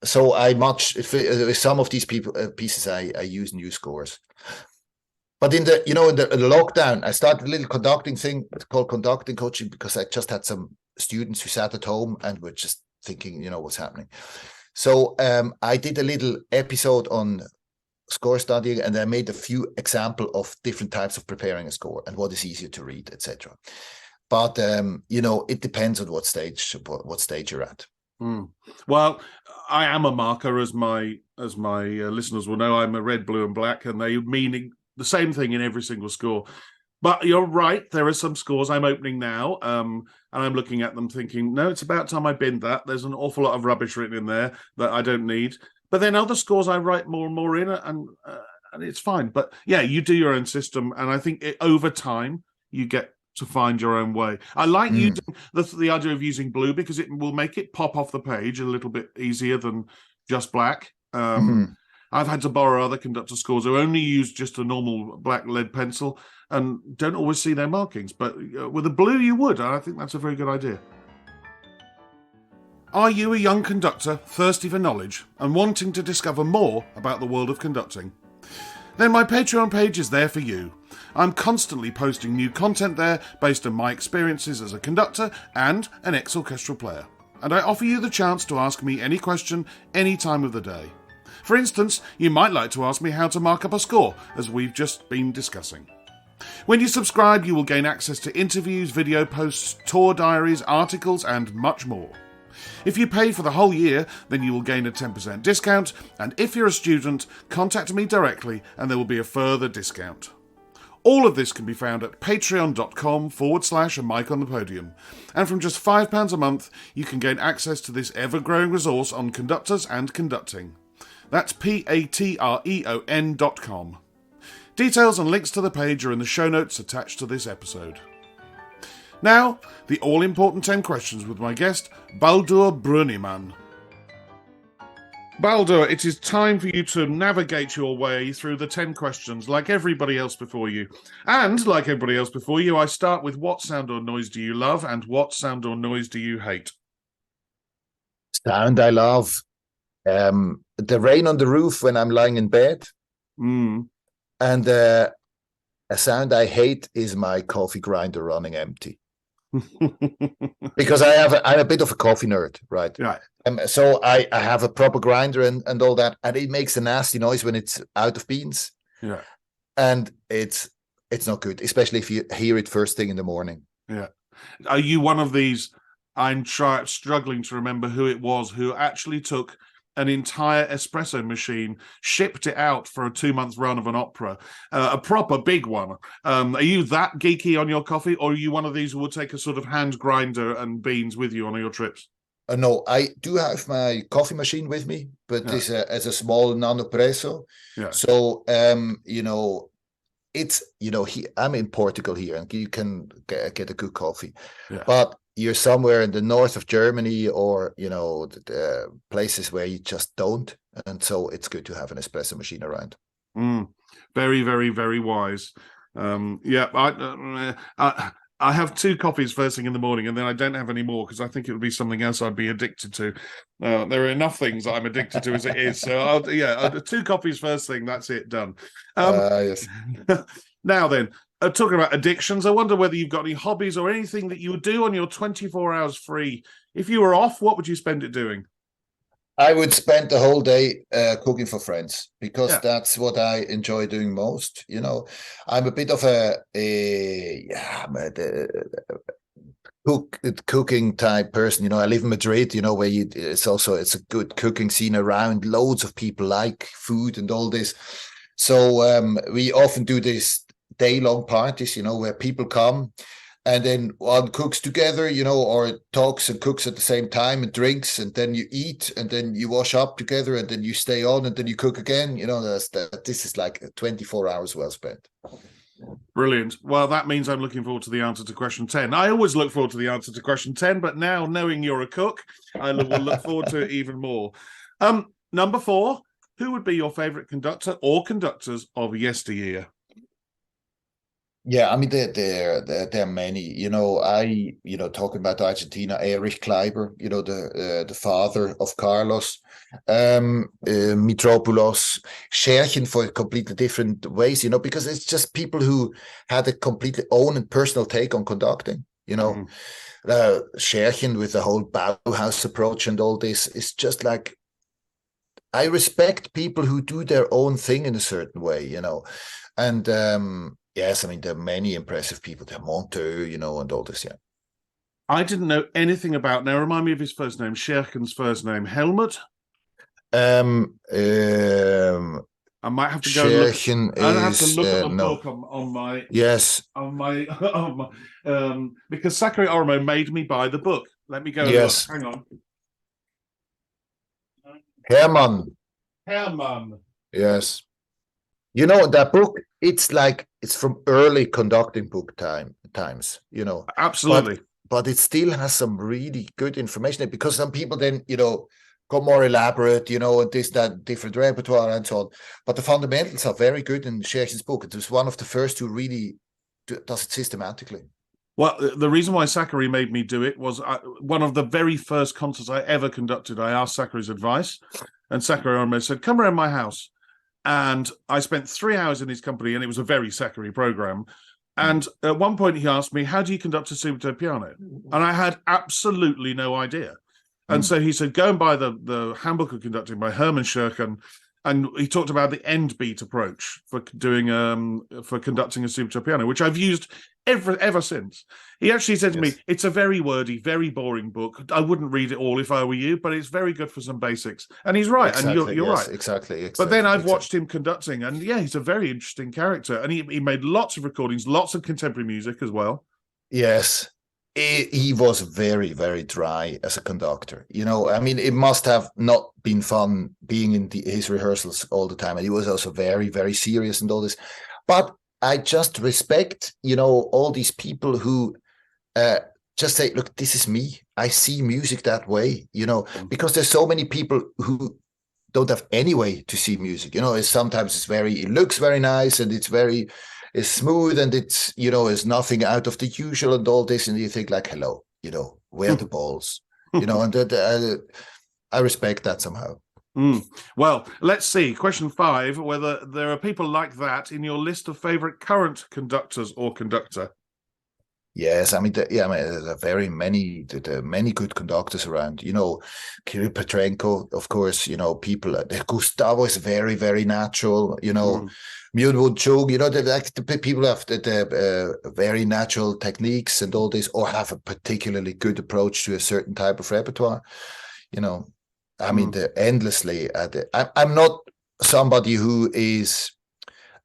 So with some of these pieces I use new scores. But in the lockdown, I started a little conducting thing called conducting coaching, because I just had some students who sat at home and were just thinking, what's happening. So I did a little episode on score studying, and I made a few examples of different types of preparing a score and what is easier to read, etc. But it depends on what stage you're at. Well, I am a marker, as my listeners will know. I'm a red, blue, and black, and they meaning the same thing in every single score. But you're right, there are some scores I'm opening now, and I'm looking at them thinking, no, it's about time I binned that. There's an awful lot of rubbish written in there that I don't need. But then other scores I write more and more in, and it's fine. But yeah, you do your own system, and I think over time you get to find your own way. I like using the idea of using blue, because it will make it pop off the page a little bit easier than just black. I've had to borrow other conductor scores who only use just a normal black lead pencil and don't always see their markings. But with a blue, you would. And I think that's a very good idea. Are you a young conductor thirsty for knowledge and wanting to discover more about the world of conducting? Then my Patreon page is there for you. I'm constantly posting new content there based on my experiences as a conductor and an ex-orchestral player. And I offer you the chance to ask me any question any time of the day. For instance, you might like to ask me how to mark up a score, as we've just been discussing. When you subscribe, you will gain access to interviews, video posts, tour diaries, articles, and much more. If you pay for the whole year, then you will gain a 10% discount, and if you're a student, contact me directly and there will be a further discount. All of this can be found at patreon.com/a mic on the podium, and from just £5 a month, you can gain access to this ever-growing resource on conductors and conducting. That's patreon.com. Details and links to the page are in the show notes attached to this episode. Now, the all-important 10 questions with my guest, Baldur Brönnimann. Baldur, it is time for you to navigate your way through the 10 questions like everybody else before you. And like everybody else before you, I start with what sound or noise do you love and what sound or noise do you hate? Sound I love. The rain on the roof when I'm lying in bed. Mm. And a sound I hate is my coffee grinder running empty. Because I'm a bit of a coffee nerd, right? Right. So I have a proper grinder and all that, and it makes a nasty noise when it's out of beans, Yeah. and it's not good, especially if you hear it first thing in the morning. Yeah. Are you one of these? I'm struggling to remember who it was who actually took an entire espresso machine, shipped it out for a 2-month run of an opera, a proper big one. Are you that geeky on your coffee, or are you one of these who will take a sort of hand grinder and beans with you on your trips? No, I do have my coffee machine with me, but Yeah. it's a small nanopresso. Yeah. So it's I'm in Portugal here, and you can get a good coffee. Yeah. But you're somewhere in the north of Germany, or the places where you just don't, and so it's good to have an espresso machine around. Very, very, very wise. Yeah, I have 2 coffees first thing in the morning, and then I don't have any more because I think it would be something else I'd be addicted to. There are enough things that I'm addicted to as it is. So I'll 2 coffees first thing. That's it, done. Yes. Now then, talking about addictions, I wonder whether you've got any hobbies or anything that you would do on your 24 hours free. If you were off, what would you spend it doing? I would spend the whole day cooking for friends, because Yeah. that's what I enjoy doing most. I'm a bit of cooking type person. I live in Madrid, where it's a good cooking scene around. Loads of people like food and all this. So we often do this day-long parties, where people come and then one cooks together, or talks and cooks at the same time and drinks, and then you eat, and then you wash up together, and then you stay on, and then you cook again. This is like 24 hours well spent. Brilliant. Well, that means I'm looking forward to the answer to question 10. I always look forward to the answer to question 10, but now knowing you're a cook, I will look forward to it even more. Number 4, who would be your favorite conductor or conductors of yesteryear? Yeah, I mean there are many. Talking about Argentina, Erich Kleiber, the father of Carlos, Mitropoulos, Scherchen, for completely different ways. Because it's just people who had a completely own and personal take on conducting. Scherchen with the whole Bauhaus approach and all this is just like, I respect people who do their own thing in a certain way. And yes, I mean, there are many impressive people. There are Monteux, and all this, yeah. I didn't know anything about, now remind me of his first name, Scherchen's first name, Helmut? I might have to go and look. I have to look at the book on my. Yes. On my, because Sakari Oromo made me buy the book. Let me go and look. Hang on. Hermann. Yes. That book, it's from early conducting book times, Absolutely. But it still has some really good information, because some people then, got more elaborate, and this, that, different repertoire and so on. But the fundamentals are very good in Scherchen's book. It was one of the first who really does it systematically. Well, the reason why Sakari made me do it was one of the very first concerts I ever conducted. I asked Sakari's advice, and Sakari Oromo said, "Come around my house." And I spent 3 hours in his company, and it was a very Sakari program. And at one point, he asked me, "How do you conduct a subito piano?" And I had absolutely no idea. And so he said, "Go and buy the Handbook of Conducting by Hermann Scherchen." And he talked about the end beat approach for doing for conducting a subito piano, which I've used ever since. He actually said to me, "It's a very wordy, very boring book. I wouldn't read it all if I were you, but it's very good for some basics." And he's right, exactly, and you're right. Exactly. But then I've watched him conducting, and yeah, he's a very interesting character. And he made lots of recordings, lots of contemporary music as well. Yes. He was very, very dry as a conductor. I mean, it must have not been fun being in his rehearsals all the time. And he was also very, very serious and all this. But I just respect, all these people who just say, "Look, this is me. I see music that way," because there's so many people who don't have any way to see music. It looks very nice, and it's smooth, and it's nothing out of the usual and all this, and you think like, hello, where are the balls, and I respect that somehow. Well, let's see. Question 5, whether there are people like that in your list of favorite current conductors or conductor. Yes, I mean, there are many good conductors around. Kirill Petrenko, of course. People. Gustavo is very, very natural. Myung-Whun Chung. The people have the very natural techniques and all this, or have a particularly good approach to a certain type of repertoire. I mean, endlessly. I'm not somebody who is,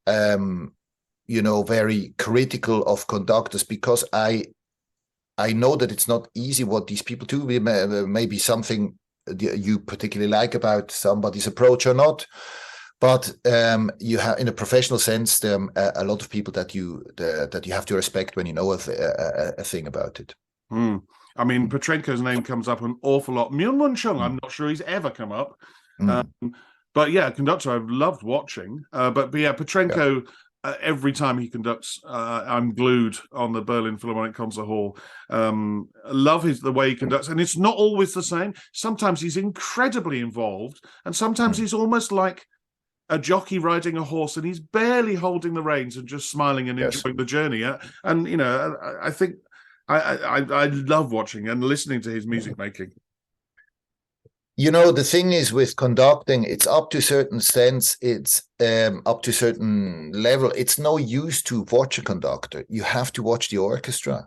very critical of conductors, because I know that it's not easy what these people do. Maybe something you particularly like about somebody's approach or not, but you have, in a professional sense, there are a lot of people that you have to respect when you know a thing about it. I mean, Petrenko's name comes up an awful lot. Myung-Whun Chung, I'm not sure he's ever come up. But yeah, conductor I've loved watching. But yeah, Petrenko, every time he conducts, I'm glued on the Berlin Philharmonic Concert Hall. Love the way he conducts. And it's not always the same. Sometimes he's incredibly involved. And sometimes he's almost like a jockey riding a horse, and he's barely holding the reins and just smiling and enjoying the journey. And, I think I love watching and listening to his music making. The thing is with conducting, it's up to a certain sense, it's up to a certain level. It's no use to watch a conductor. You have to watch the orchestra,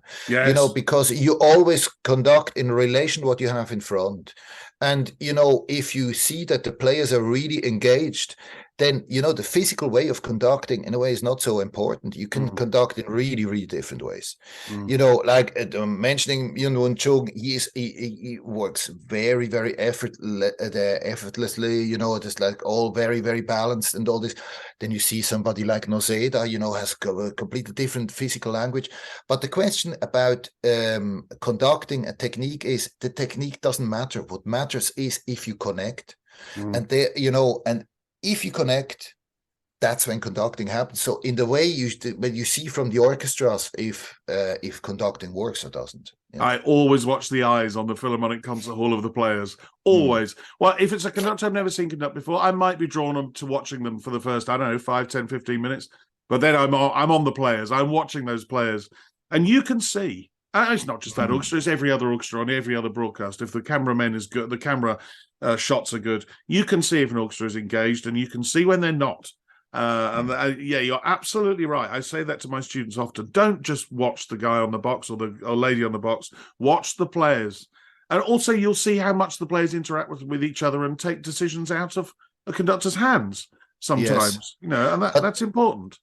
because you always conduct in relation to what you have in front. And, if you see that the players are really engaged, then, the physical way of conducting in a way is not so important. You can conduct in really, really different ways. Like mentioning Myung-Whun Chung, he works very, very effortlessly, just like all very, very balanced and all this. Then you see somebody like Noseda, has a completely different physical language. But the question about conducting a technique is, the technique doesn't matter. What matters is if you connect. And and if you connect, that's when conducting happens. So in the way when you see from the orchestras if conducting works or doesn't. I always watch the eyes on the Philharmonic Concert Hall of the players. Always. Well, if it's a conductor I've never seen conduct before, I might be drawn on to watching them for the first, 5, 10, 15 minutes. But then I'm on the players. I'm watching those players. And you can see, it's not just that orchestra, it's every other orchestra on every other broadcast. If the cameraman is good, the camera shots are good, you can see if an orchestra is engaged, and you can see when they're not. You're absolutely right. I say that to my students often. Don't just watch the guy on the box or lady on the box. Watch the players. And also you'll see how much the players interact with each other and take decisions out of a conductor's hands sometimes. And that's important.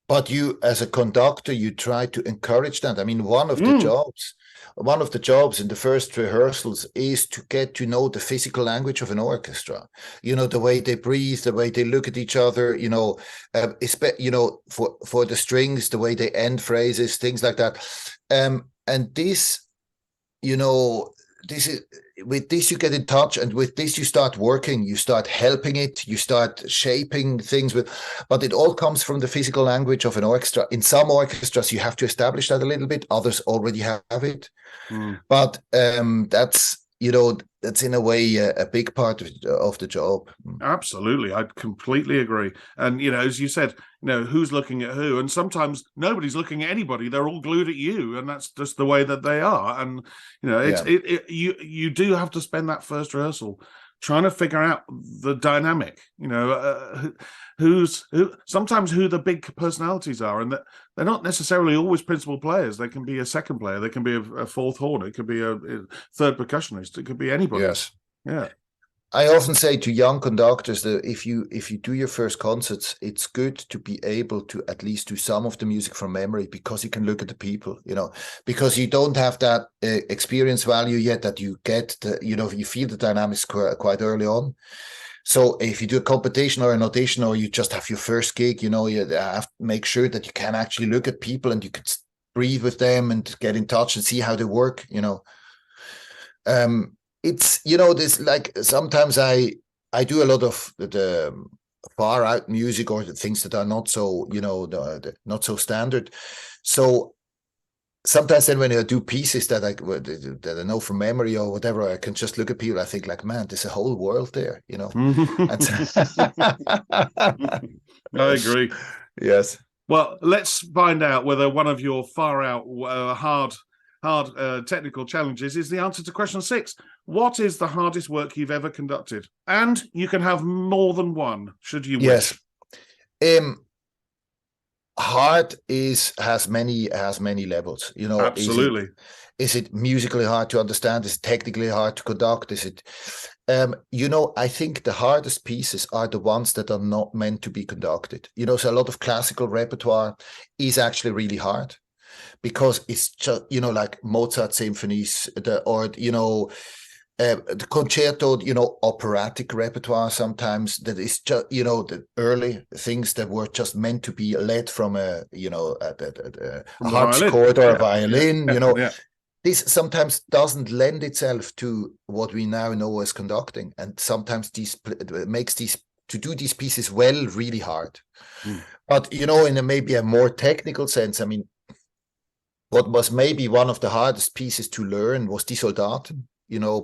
But you, as a conductor, you try to encourage that. I mean, one of the jobs in the first rehearsals is to get to know the physical language of an orchestra. The way they breathe, the way they look at each other. For the strings, the way they end phrases, things like that. And this, this is. With this, you get in touch, and with this, you start working, you start helping it, you start shaping things but it all comes from the physical language of an orchestra. In some orchestras, you have to establish that a little bit. Others already have it. But that's in a way a big part of the job. Absolutely. I completely agree. And, as you said, who's looking at who, and sometimes nobody's looking at anybody. They're all glued at you, and that's just the way that they are. And, you do have to spend that first rehearsal trying to figure out the dynamic, sometimes who the big personalities are, and that they're not necessarily always principal players. They can be a second player, they can be a fourth horn, it could be a third percussionist, it could be anybody. Yes. Yeah. I often say to young conductors that if you do your first concerts, it's good to be able to at least do some of the music from memory, because you can look at the people, because you don't have that experience value yet that you get, you feel the dynamics quite early on. So if you do a competition or an audition, or you just have your first gig, you have to make sure that you can actually look at people and you can breathe with them and get in touch and see how they work, It's, this, like, sometimes I I do a lot of the far out music or the things that are not so, not so standard. So sometimes then when I do pieces that I know from memory or whatever, I can just look at people. I think like, man, there's a whole world there, And I agree. Yes. Well, let's find out whether one of your far out hard technical challenges is the answer to question 6. What is the hardest work you've ever conducted? And you can have more than one, should you wish. Yes. Hard has many levels. Absolutely. Is it musically hard to understand? Is it technically hard to conduct? Is it I think the hardest pieces are the ones that are not meant to be conducted. So a lot of classical repertoire is actually really hard because it's just, like Mozart symphonies, the concerto, operatic repertoire sometimes that is just, the early things that were just meant to be led from a harpsichord or a violin, This sometimes doesn't lend itself to what we now know as conducting. And sometimes makes to do these pieces well, really hard. But, in maybe a more technical sense, I mean, what was maybe one of the hardest pieces to learn was Die Soldaten,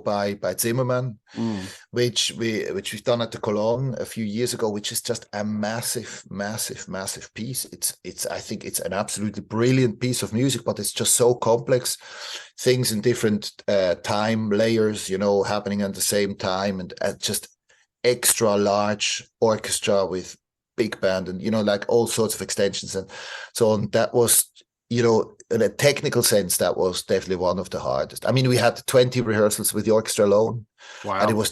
by Zimmermann, which we've done at the Cologne a few years ago, which is just a massive piece. I think it's an absolutely brilliant piece of music, but it's just so complex, things in different time layers, happening at the same time, and just extra large orchestra with big band and like all sorts of extensions and so on. That was, in a technical sense, that was definitely one of the hardest. I mean, we had 20 rehearsals with the orchestra alone. Wow. And it was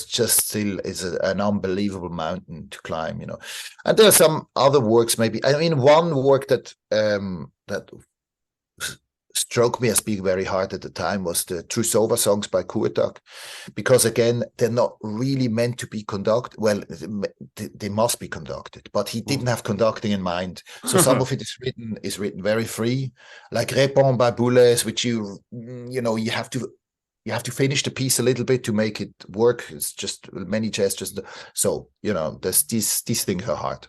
just still an unbelievable mountain to climb, And there are some other works, maybe. I mean, one work that struck me as being very hard at the time was the Trusova songs by Kurtak, because again, they're not really meant to be conducted. Well, they must be conducted, but he didn't have conducting in mind. So some of it is written very free, like Répond by Boulez, which you have to finish the piece a little bit to make it work. It's just many gestures. So these things are hard.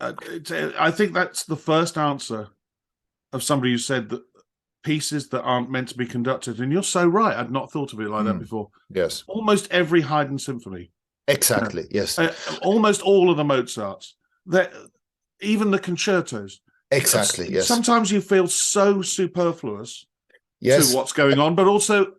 I think that's the first answer of somebody who said that pieces that aren't meant to be conducted, and you're so right. I'd not thought of it like that before. Yes, almost every Haydn symphony, exactly. Yes, almost all of the Mozarts, even the concertos. Exactly. Yes. Sometimes you feel so superfluous Yes. to what's going on, but also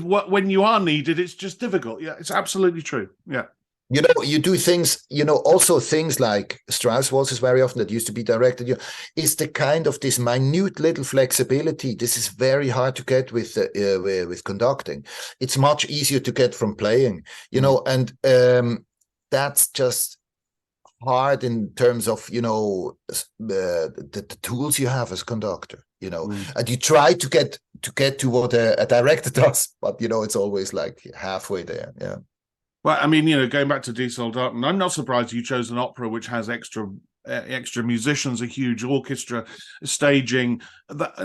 when you are needed, it's just difficult. Yeah, it's absolutely true. Yeah. You do things, also things like Strauss waltzes very often that used to be directed. It's the kind of this minute little flexibility. This is very hard to get with conducting. It's much easier to get from playing, and that's just hard in terms of, the tools you have as conductor, and you try to get to what a director does, but, it's always like halfway there. Yeah. Well, I mean, going back to Die Soldaten, I'm not surprised you chose an opera which has extra musicians, a huge orchestra, staging.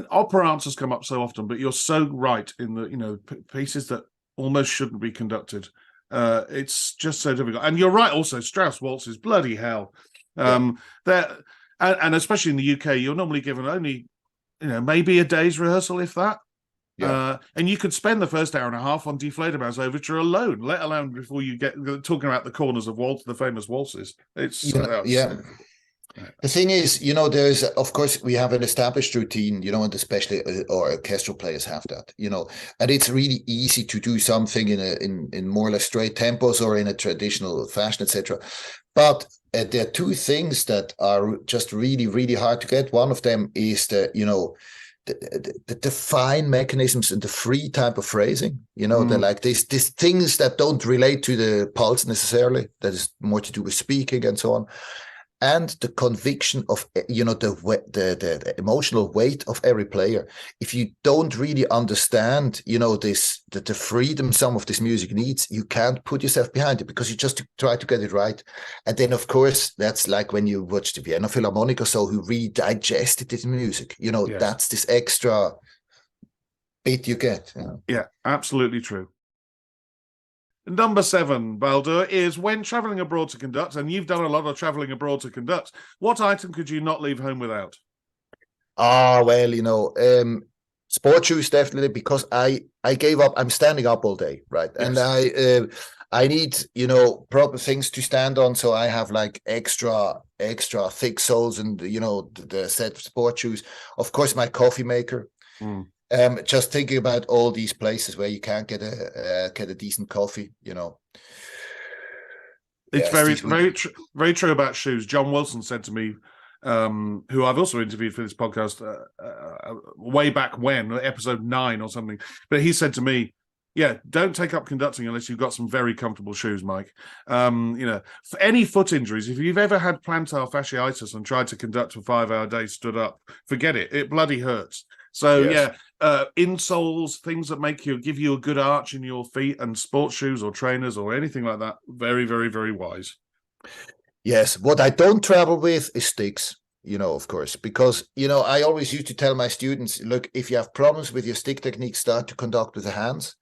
Opera answers come up so often, but you're so right in the pieces that almost shouldn't be conducted. It's just so difficult. And you're right also, Strauss waltzes, bloody hell. And especially in the UK, you're normally given only, maybe a day's rehearsal, if that. Yeah. And you could spend the first hour and a half on Die Fledermaus Overture alone, let alone before you get talking about the corners of the famous waltzes. It's yeah. The thing is, there's, of course, we have an established routine, and especially or orchestral players have that, and it's really easy to do something in more or less straight tempos or in a traditional fashion, etc. But there are two things that are just really, really hard to get. One of them is the fine mechanisms and the free type of phrasing, they're like these things that don't relate to the pulse necessarily, that is more to do with speaking and so on, and the conviction of the emotional weight of every player. If you don't really understand the freedom some of this music needs, you can't put yourself behind it because you just try to get it right. And then of course that's like when you watch the Vienna Philharmonic or so, who really digested this music, yes. That's this extra bit you get. Yeah, absolutely true. Number 7, Baldur, is when travelling abroad to conduct, and you've done a lot of travelling abroad to conduct, what item could you not leave home without? Well, sport shoes definitely, because I gave up. I'm standing up all day, right? Yes. And I need proper things to stand on, so I have like extra thick soles and the set of sport shoes. Of course, my coffee maker. Just thinking about all these places where you can't get a decent coffee, It's Yes, very true about shoes. John Wilson said to me, who I've also interviewed for this podcast way back when, episode 9 or something, but he said to me, yeah, don't take up conducting unless you've got some very comfortable shoes, Mike. For any foot injuries, if you've ever had plantar fasciitis and tried to conduct a 5-hour day stood up, forget it. It bloody hurts. So yes. insoles, things that give you a good arch in your feet, and sports shoes or trainers or anything like that, very, very, very wise. Yes, what I don't travel with is sticks, of course, because, I always used to tell my students, look, if you have problems with your stick technique, start to conduct with the hands,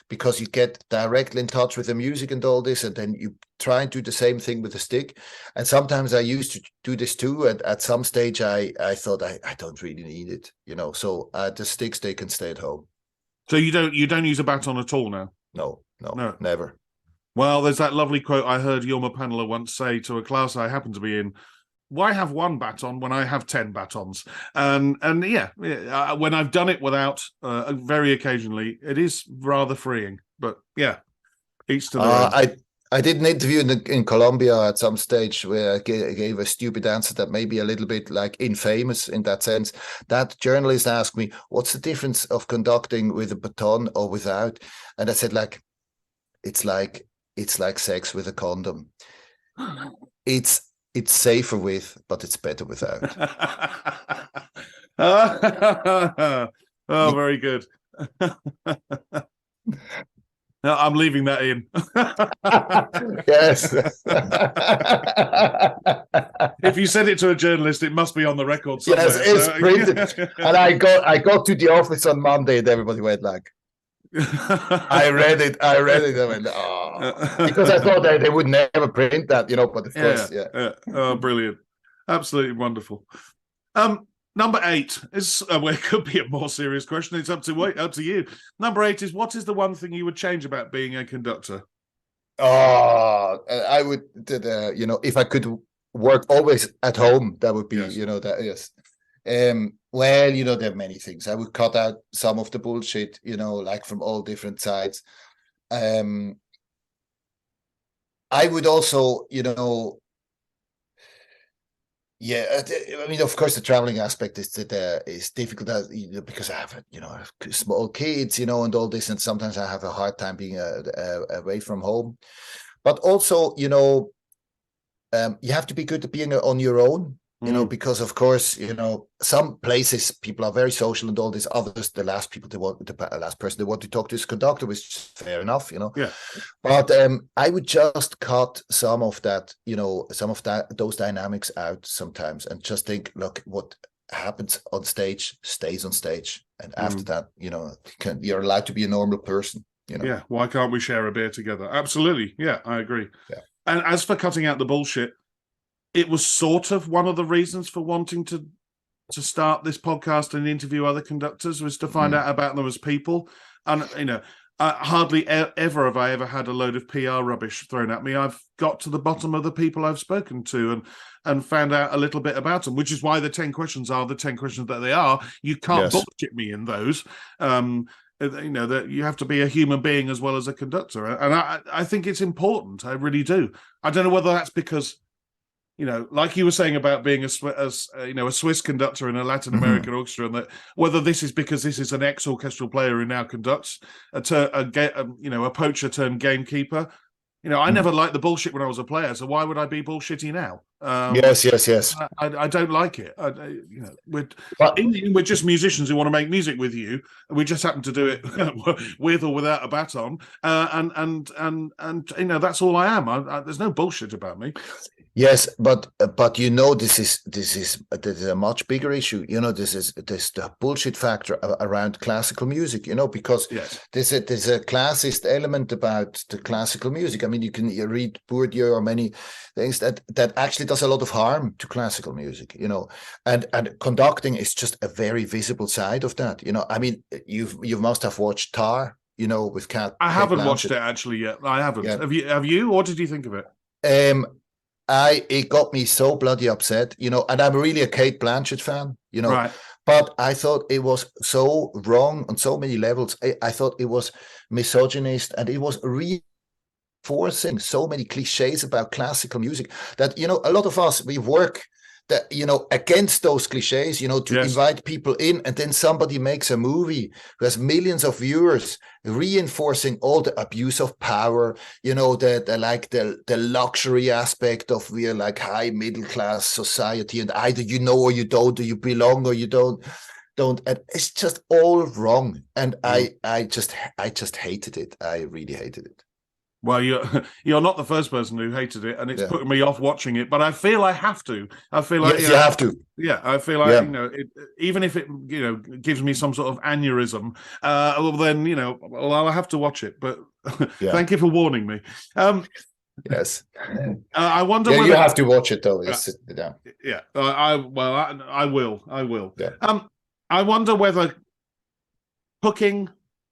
because you get directly in touch with the music and all this, and then you try and do the same thing with the stick. And sometimes I used to do this too, and at some stage I thought I don't really need it, so the sticks, they can stay at home. So you don't use a baton at all now? No, never. Well, there's that lovely quote I heard Jorma Panela once say to a class I happen to be in: why have one baton when I have 10 batons? And when I've done it without, very occasionally, it is rather freeing. But yeah, each to their own. I did an interview in Colombia at some stage where I gave a stupid answer that may be a little bit like infamous in that sense. That journalist asked me, what's the difference of conducting with a baton or without? And I said, it's like sex with a condom. It's safer with, but it's better without. Oh, very good. No, I'm leaving that in. Yes. If you send it to a journalist, it must be on the record somewhere. Yes, it's printed. And I got to the office on Monday, and everybody went like, I read it. I went, oh, because I thought they would never print that, but of course, yeah. Oh, brilliant. Absolutely wonderful. Number 8 is, well, it could be a more serious question. It's up to you. Number 8 is, what is the one thing you would change about being a conductor? Oh, I would, if I could work always at home, that would be, yes. That, yes. Well, there are many things. I would cut out some of the bullshit, like from all different sides. I would also, yeah, I mean, of course, the traveling aspect is difficult, because I have, small kids, and all this, and sometimes I have a hard time being away from home. But also, you have to be good at being on your own, because of course, some places people are very social and all this. Others, the last person they want to talk to is conductor, which is fair enough, Yeah. But I would just cut some of that, those dynamics out sometimes, and just think, look, what happens on stage stays on stage, and after that, you're allowed to be a normal person. Yeah. Why can't we share a beer together? Absolutely. Yeah, I agree. Yeah. And as for cutting out the bullshit, it was sort of one of the reasons for wanting to start this podcast and interview other conductors, was to find out about them as people. And, hardly ever have I ever had a load of PR rubbish thrown at me. I've got to the bottom of the people I've spoken to and found out a little bit about them, which is why the 10 questions are the 10 questions that they are. You can't bullshit me in those. That you have to be a human being as well as a conductor. And I think it's important. I really do. I don't know whether that's because, like you were saying about being a Swiss conductor in a Latin American orchestra, and that whether this is because this is an ex-orchestral player who now conducts a poacher turned gamekeeper. I never liked the bullshit when I was a player, so why would I be bullshitty now? Yes. I don't like it. We're just musicians who want to make music with you, and we just happen to do it with or without a baton. And that's all I am. There's no bullshit about me. Yes, but this is a much bigger issue. This the bullshit factor around classical music. Because Yes. there's a classist element about the classical music. I mean, you read Bourdieu or many things that actually does a lot of harm to classical music. And conducting is just a very visible side of that. I mean, you must have watched Tar. With I Kate haven't watched Blanchett. it actually yet. I haven't. Yeah. Have you? What did you think of it? Um, it got me so bloody upset, and I'm really a Kate Blanchett fan, Right. but I thought it was so wrong on so many levels. I thought it was misogynist, and it was reinforcing so many cliches about classical music that, a lot of us, we work that, against those cliches, to Yes. invite people in, and then somebody makes a movie who has millions of viewers reinforcing all the abuse of power, the luxury aspect of we're like high middle class society, and either or you don't, or you belong or you don't, and it's just all wrong. And I just hated it. I really hated it. Well, you're not the first person who hated it, and it's Yeah. put me off watching it. But I feel I have to. I feel like Yes, you have to. Yeah, I feel like even if it gives me some sort of aneurysm, well then I'll have to watch it. But thank you for warning me. Yes. I wonder. Yeah, whether, you have to watch it though. Yeah. I will. I will. Yeah. I wonder whether cooking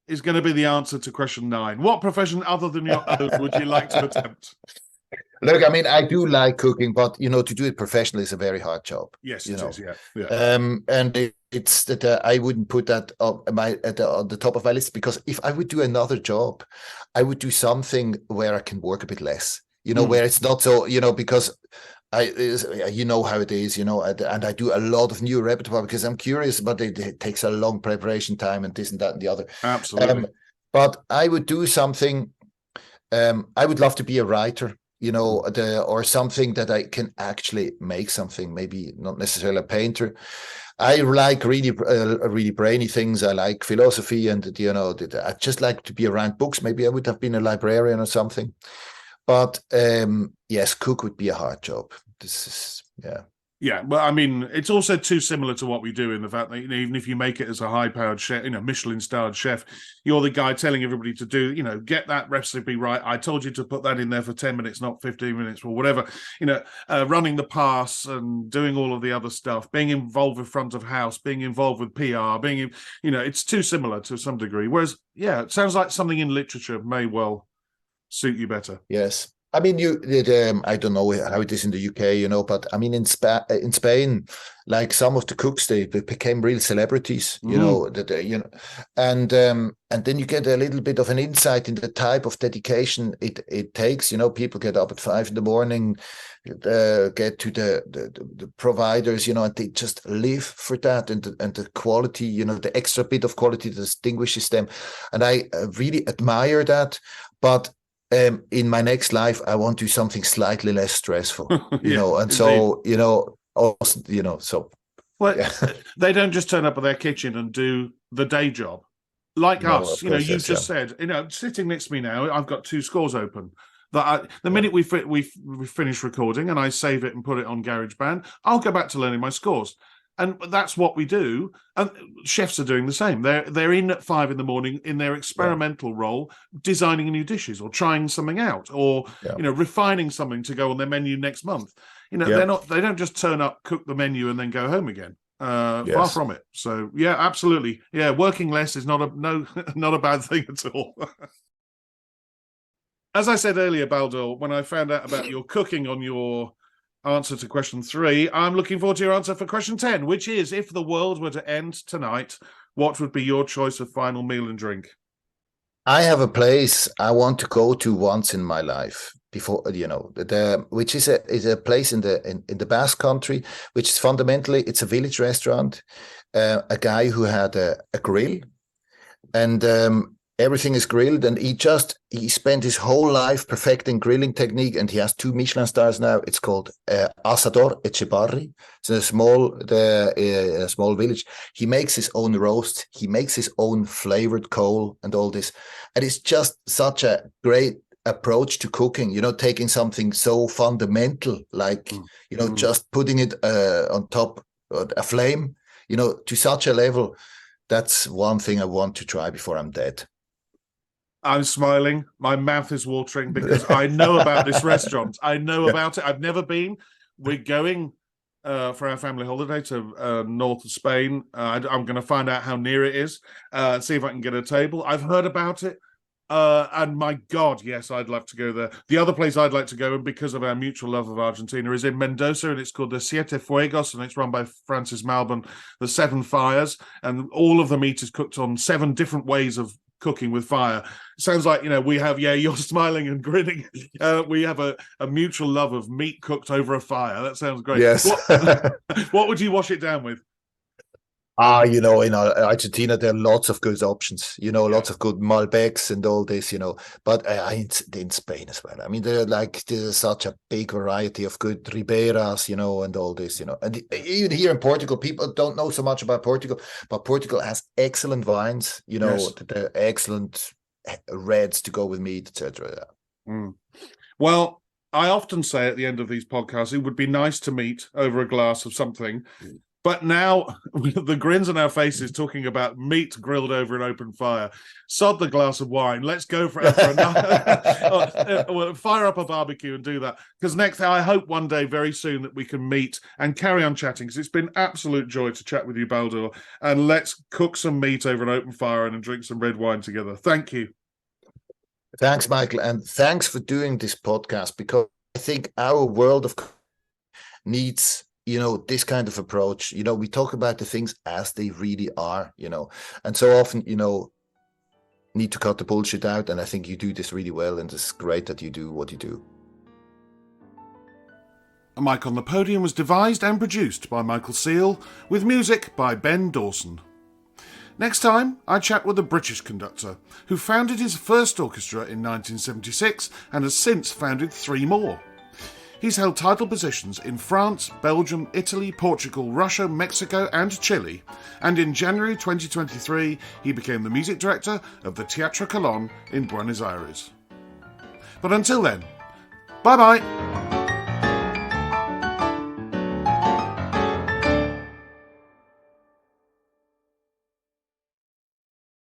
is going to be the answer to question 9. What profession other than your own would you like to attempt? Look, I mean, I do like cooking, but to do it professionally is a very hard job. Yes, it is. Yeah. And it's that I wouldn't put that on the top of my list, because if I would do another job, I would do something where I can work a bit less. Where it's not so, because how it is, and I do a lot of new repertoire because I'm curious, but it takes a long preparation time and this and that and the other. Absolutely. But I would do something. I would love to be a writer, or something that I can actually make something. Maybe not necessarily a painter. I like really brainy things. I like philosophy, and I just like to be around books. Maybe I would have been a librarian or something. But yes, cook would be a hard job. This is Yeah, but I mean, it's also too similar to what we do in the fact that even if you make it as a high-powered chef, Michelin-starred chef, you're the guy telling everybody to do, get that recipe right. I told you to put that in there for 10 minutes, not 15 minutes, or whatever. Running the pass and doing all of the other stuff, being involved with front of house, being involved with PR, it's too similar to some degree. Whereas, yeah, it sounds like something in literature may well suit you better. Yes. I mean, I don't know how it is in the UK, but I mean, in Spain, like some of the cooks, they became real celebrities, and then you get a little bit of an insight in the type of dedication it takes. People get up at 5 a.m, get to the providers, and they just live for that, and the quality, the extra bit of quality that distinguishes them, and I really admire that, but. In my next life, I want to do something slightly less stressful, and so, also, so. Well, they don't just turn up at their kitchen and do the day job. Like us, you've just said, sitting next to me now, I've got 2 scores open. The minute we finish recording and I save it and put it on GarageBand, I'll go back to learning my scores. And that's what we do. And chefs are doing the same. They're in at 5 a.m. in their experimental role, designing new dishes or trying something out, or refining something to go on their menu next month. They don't just turn up, cook the menu, and then go home again. Far from it. So yeah, absolutely. Yeah, working less is not a bad thing at all. As I said earlier, Baldur, when I found out about your cooking on your answer to question 3, I'm looking forward to your answer for question 10, which is, if the world were to end tonight, what would be your choice of final meal and drink? I have a place I want to go to once in my life before, which is a place in the Basque Country, which is fundamentally, it's a village restaurant, a guy who had a grill, and everything is grilled, and he spent his whole life perfecting grilling technique, and he has 2 Michelin stars now. It's called Asador Echebarri. It's a small village. He makes his own roasts. He makes his own flavored coal and all this, and it's just such a great approach to cooking, taking something so fundamental, like, just putting it on top of a flame, to such a level. That's one thing I want to try before I'm dead. I'm smiling. My mouth is watering because I know about this restaurant. I know about it. I've never been. We're going for our family holiday to north of Spain. I'm going to find out how near it is, see if I can get a table. I've heard about it. And my God, yes, I'd love to go there. The other place I'd like to go, and because of our mutual love of Argentina, is in Mendoza, and it's called the Siete Fuegos, and it's run by Francis Malbon, the Seven Fires, and all of the meat is cooked on 7 different ways of cooking with fire. Sounds like, we have, you're smiling and grinning. We have a mutual love of meat cooked over a fire. That sounds great. Yes. What would you wash it down with? In Argentina, there are lots of good options, lots of good Malbecs and all this, but in Spain as well. I mean, there's such a big variety of good Riberas, and all this, and even here in Portugal, people don't know so much about Portugal, but Portugal has excellent wines, Yes. They're excellent reds to go with meat, etc. Well, I often say at the end of these podcasts, it would be nice to meet over a glass of something. But now, the grins on our faces talking about meat grilled over an open fire. Sod the glass of wine. Let's go for fire up a barbecue and do that. Because next, I hope one day, very soon, that we can meet and carry on chatting. Because it's been absolute joy to chat with you, Baldur. And let's cook some meat over an open fire and drink some red wine together. Thank you. Thanks, Michael. And thanks for doing this podcast, because I think our world of needs this kind of approach. We talk about the things as they really are, and so often, need to cut the bullshit out. And I think you do this really well, and it's great that you do what you do. A Mic on the Podium was devised and produced by Michael Seal, with music by Ben Dawson. Next time, I chat with a British conductor who founded his first orchestra in 1976 and has since founded 3 more. He's held title positions in France, Belgium, Italy, Portugal, Russia, Mexico and Chile, and in January 2023 he became the music director of the Teatro Colón in Buenos Aires. But until then, bye-bye!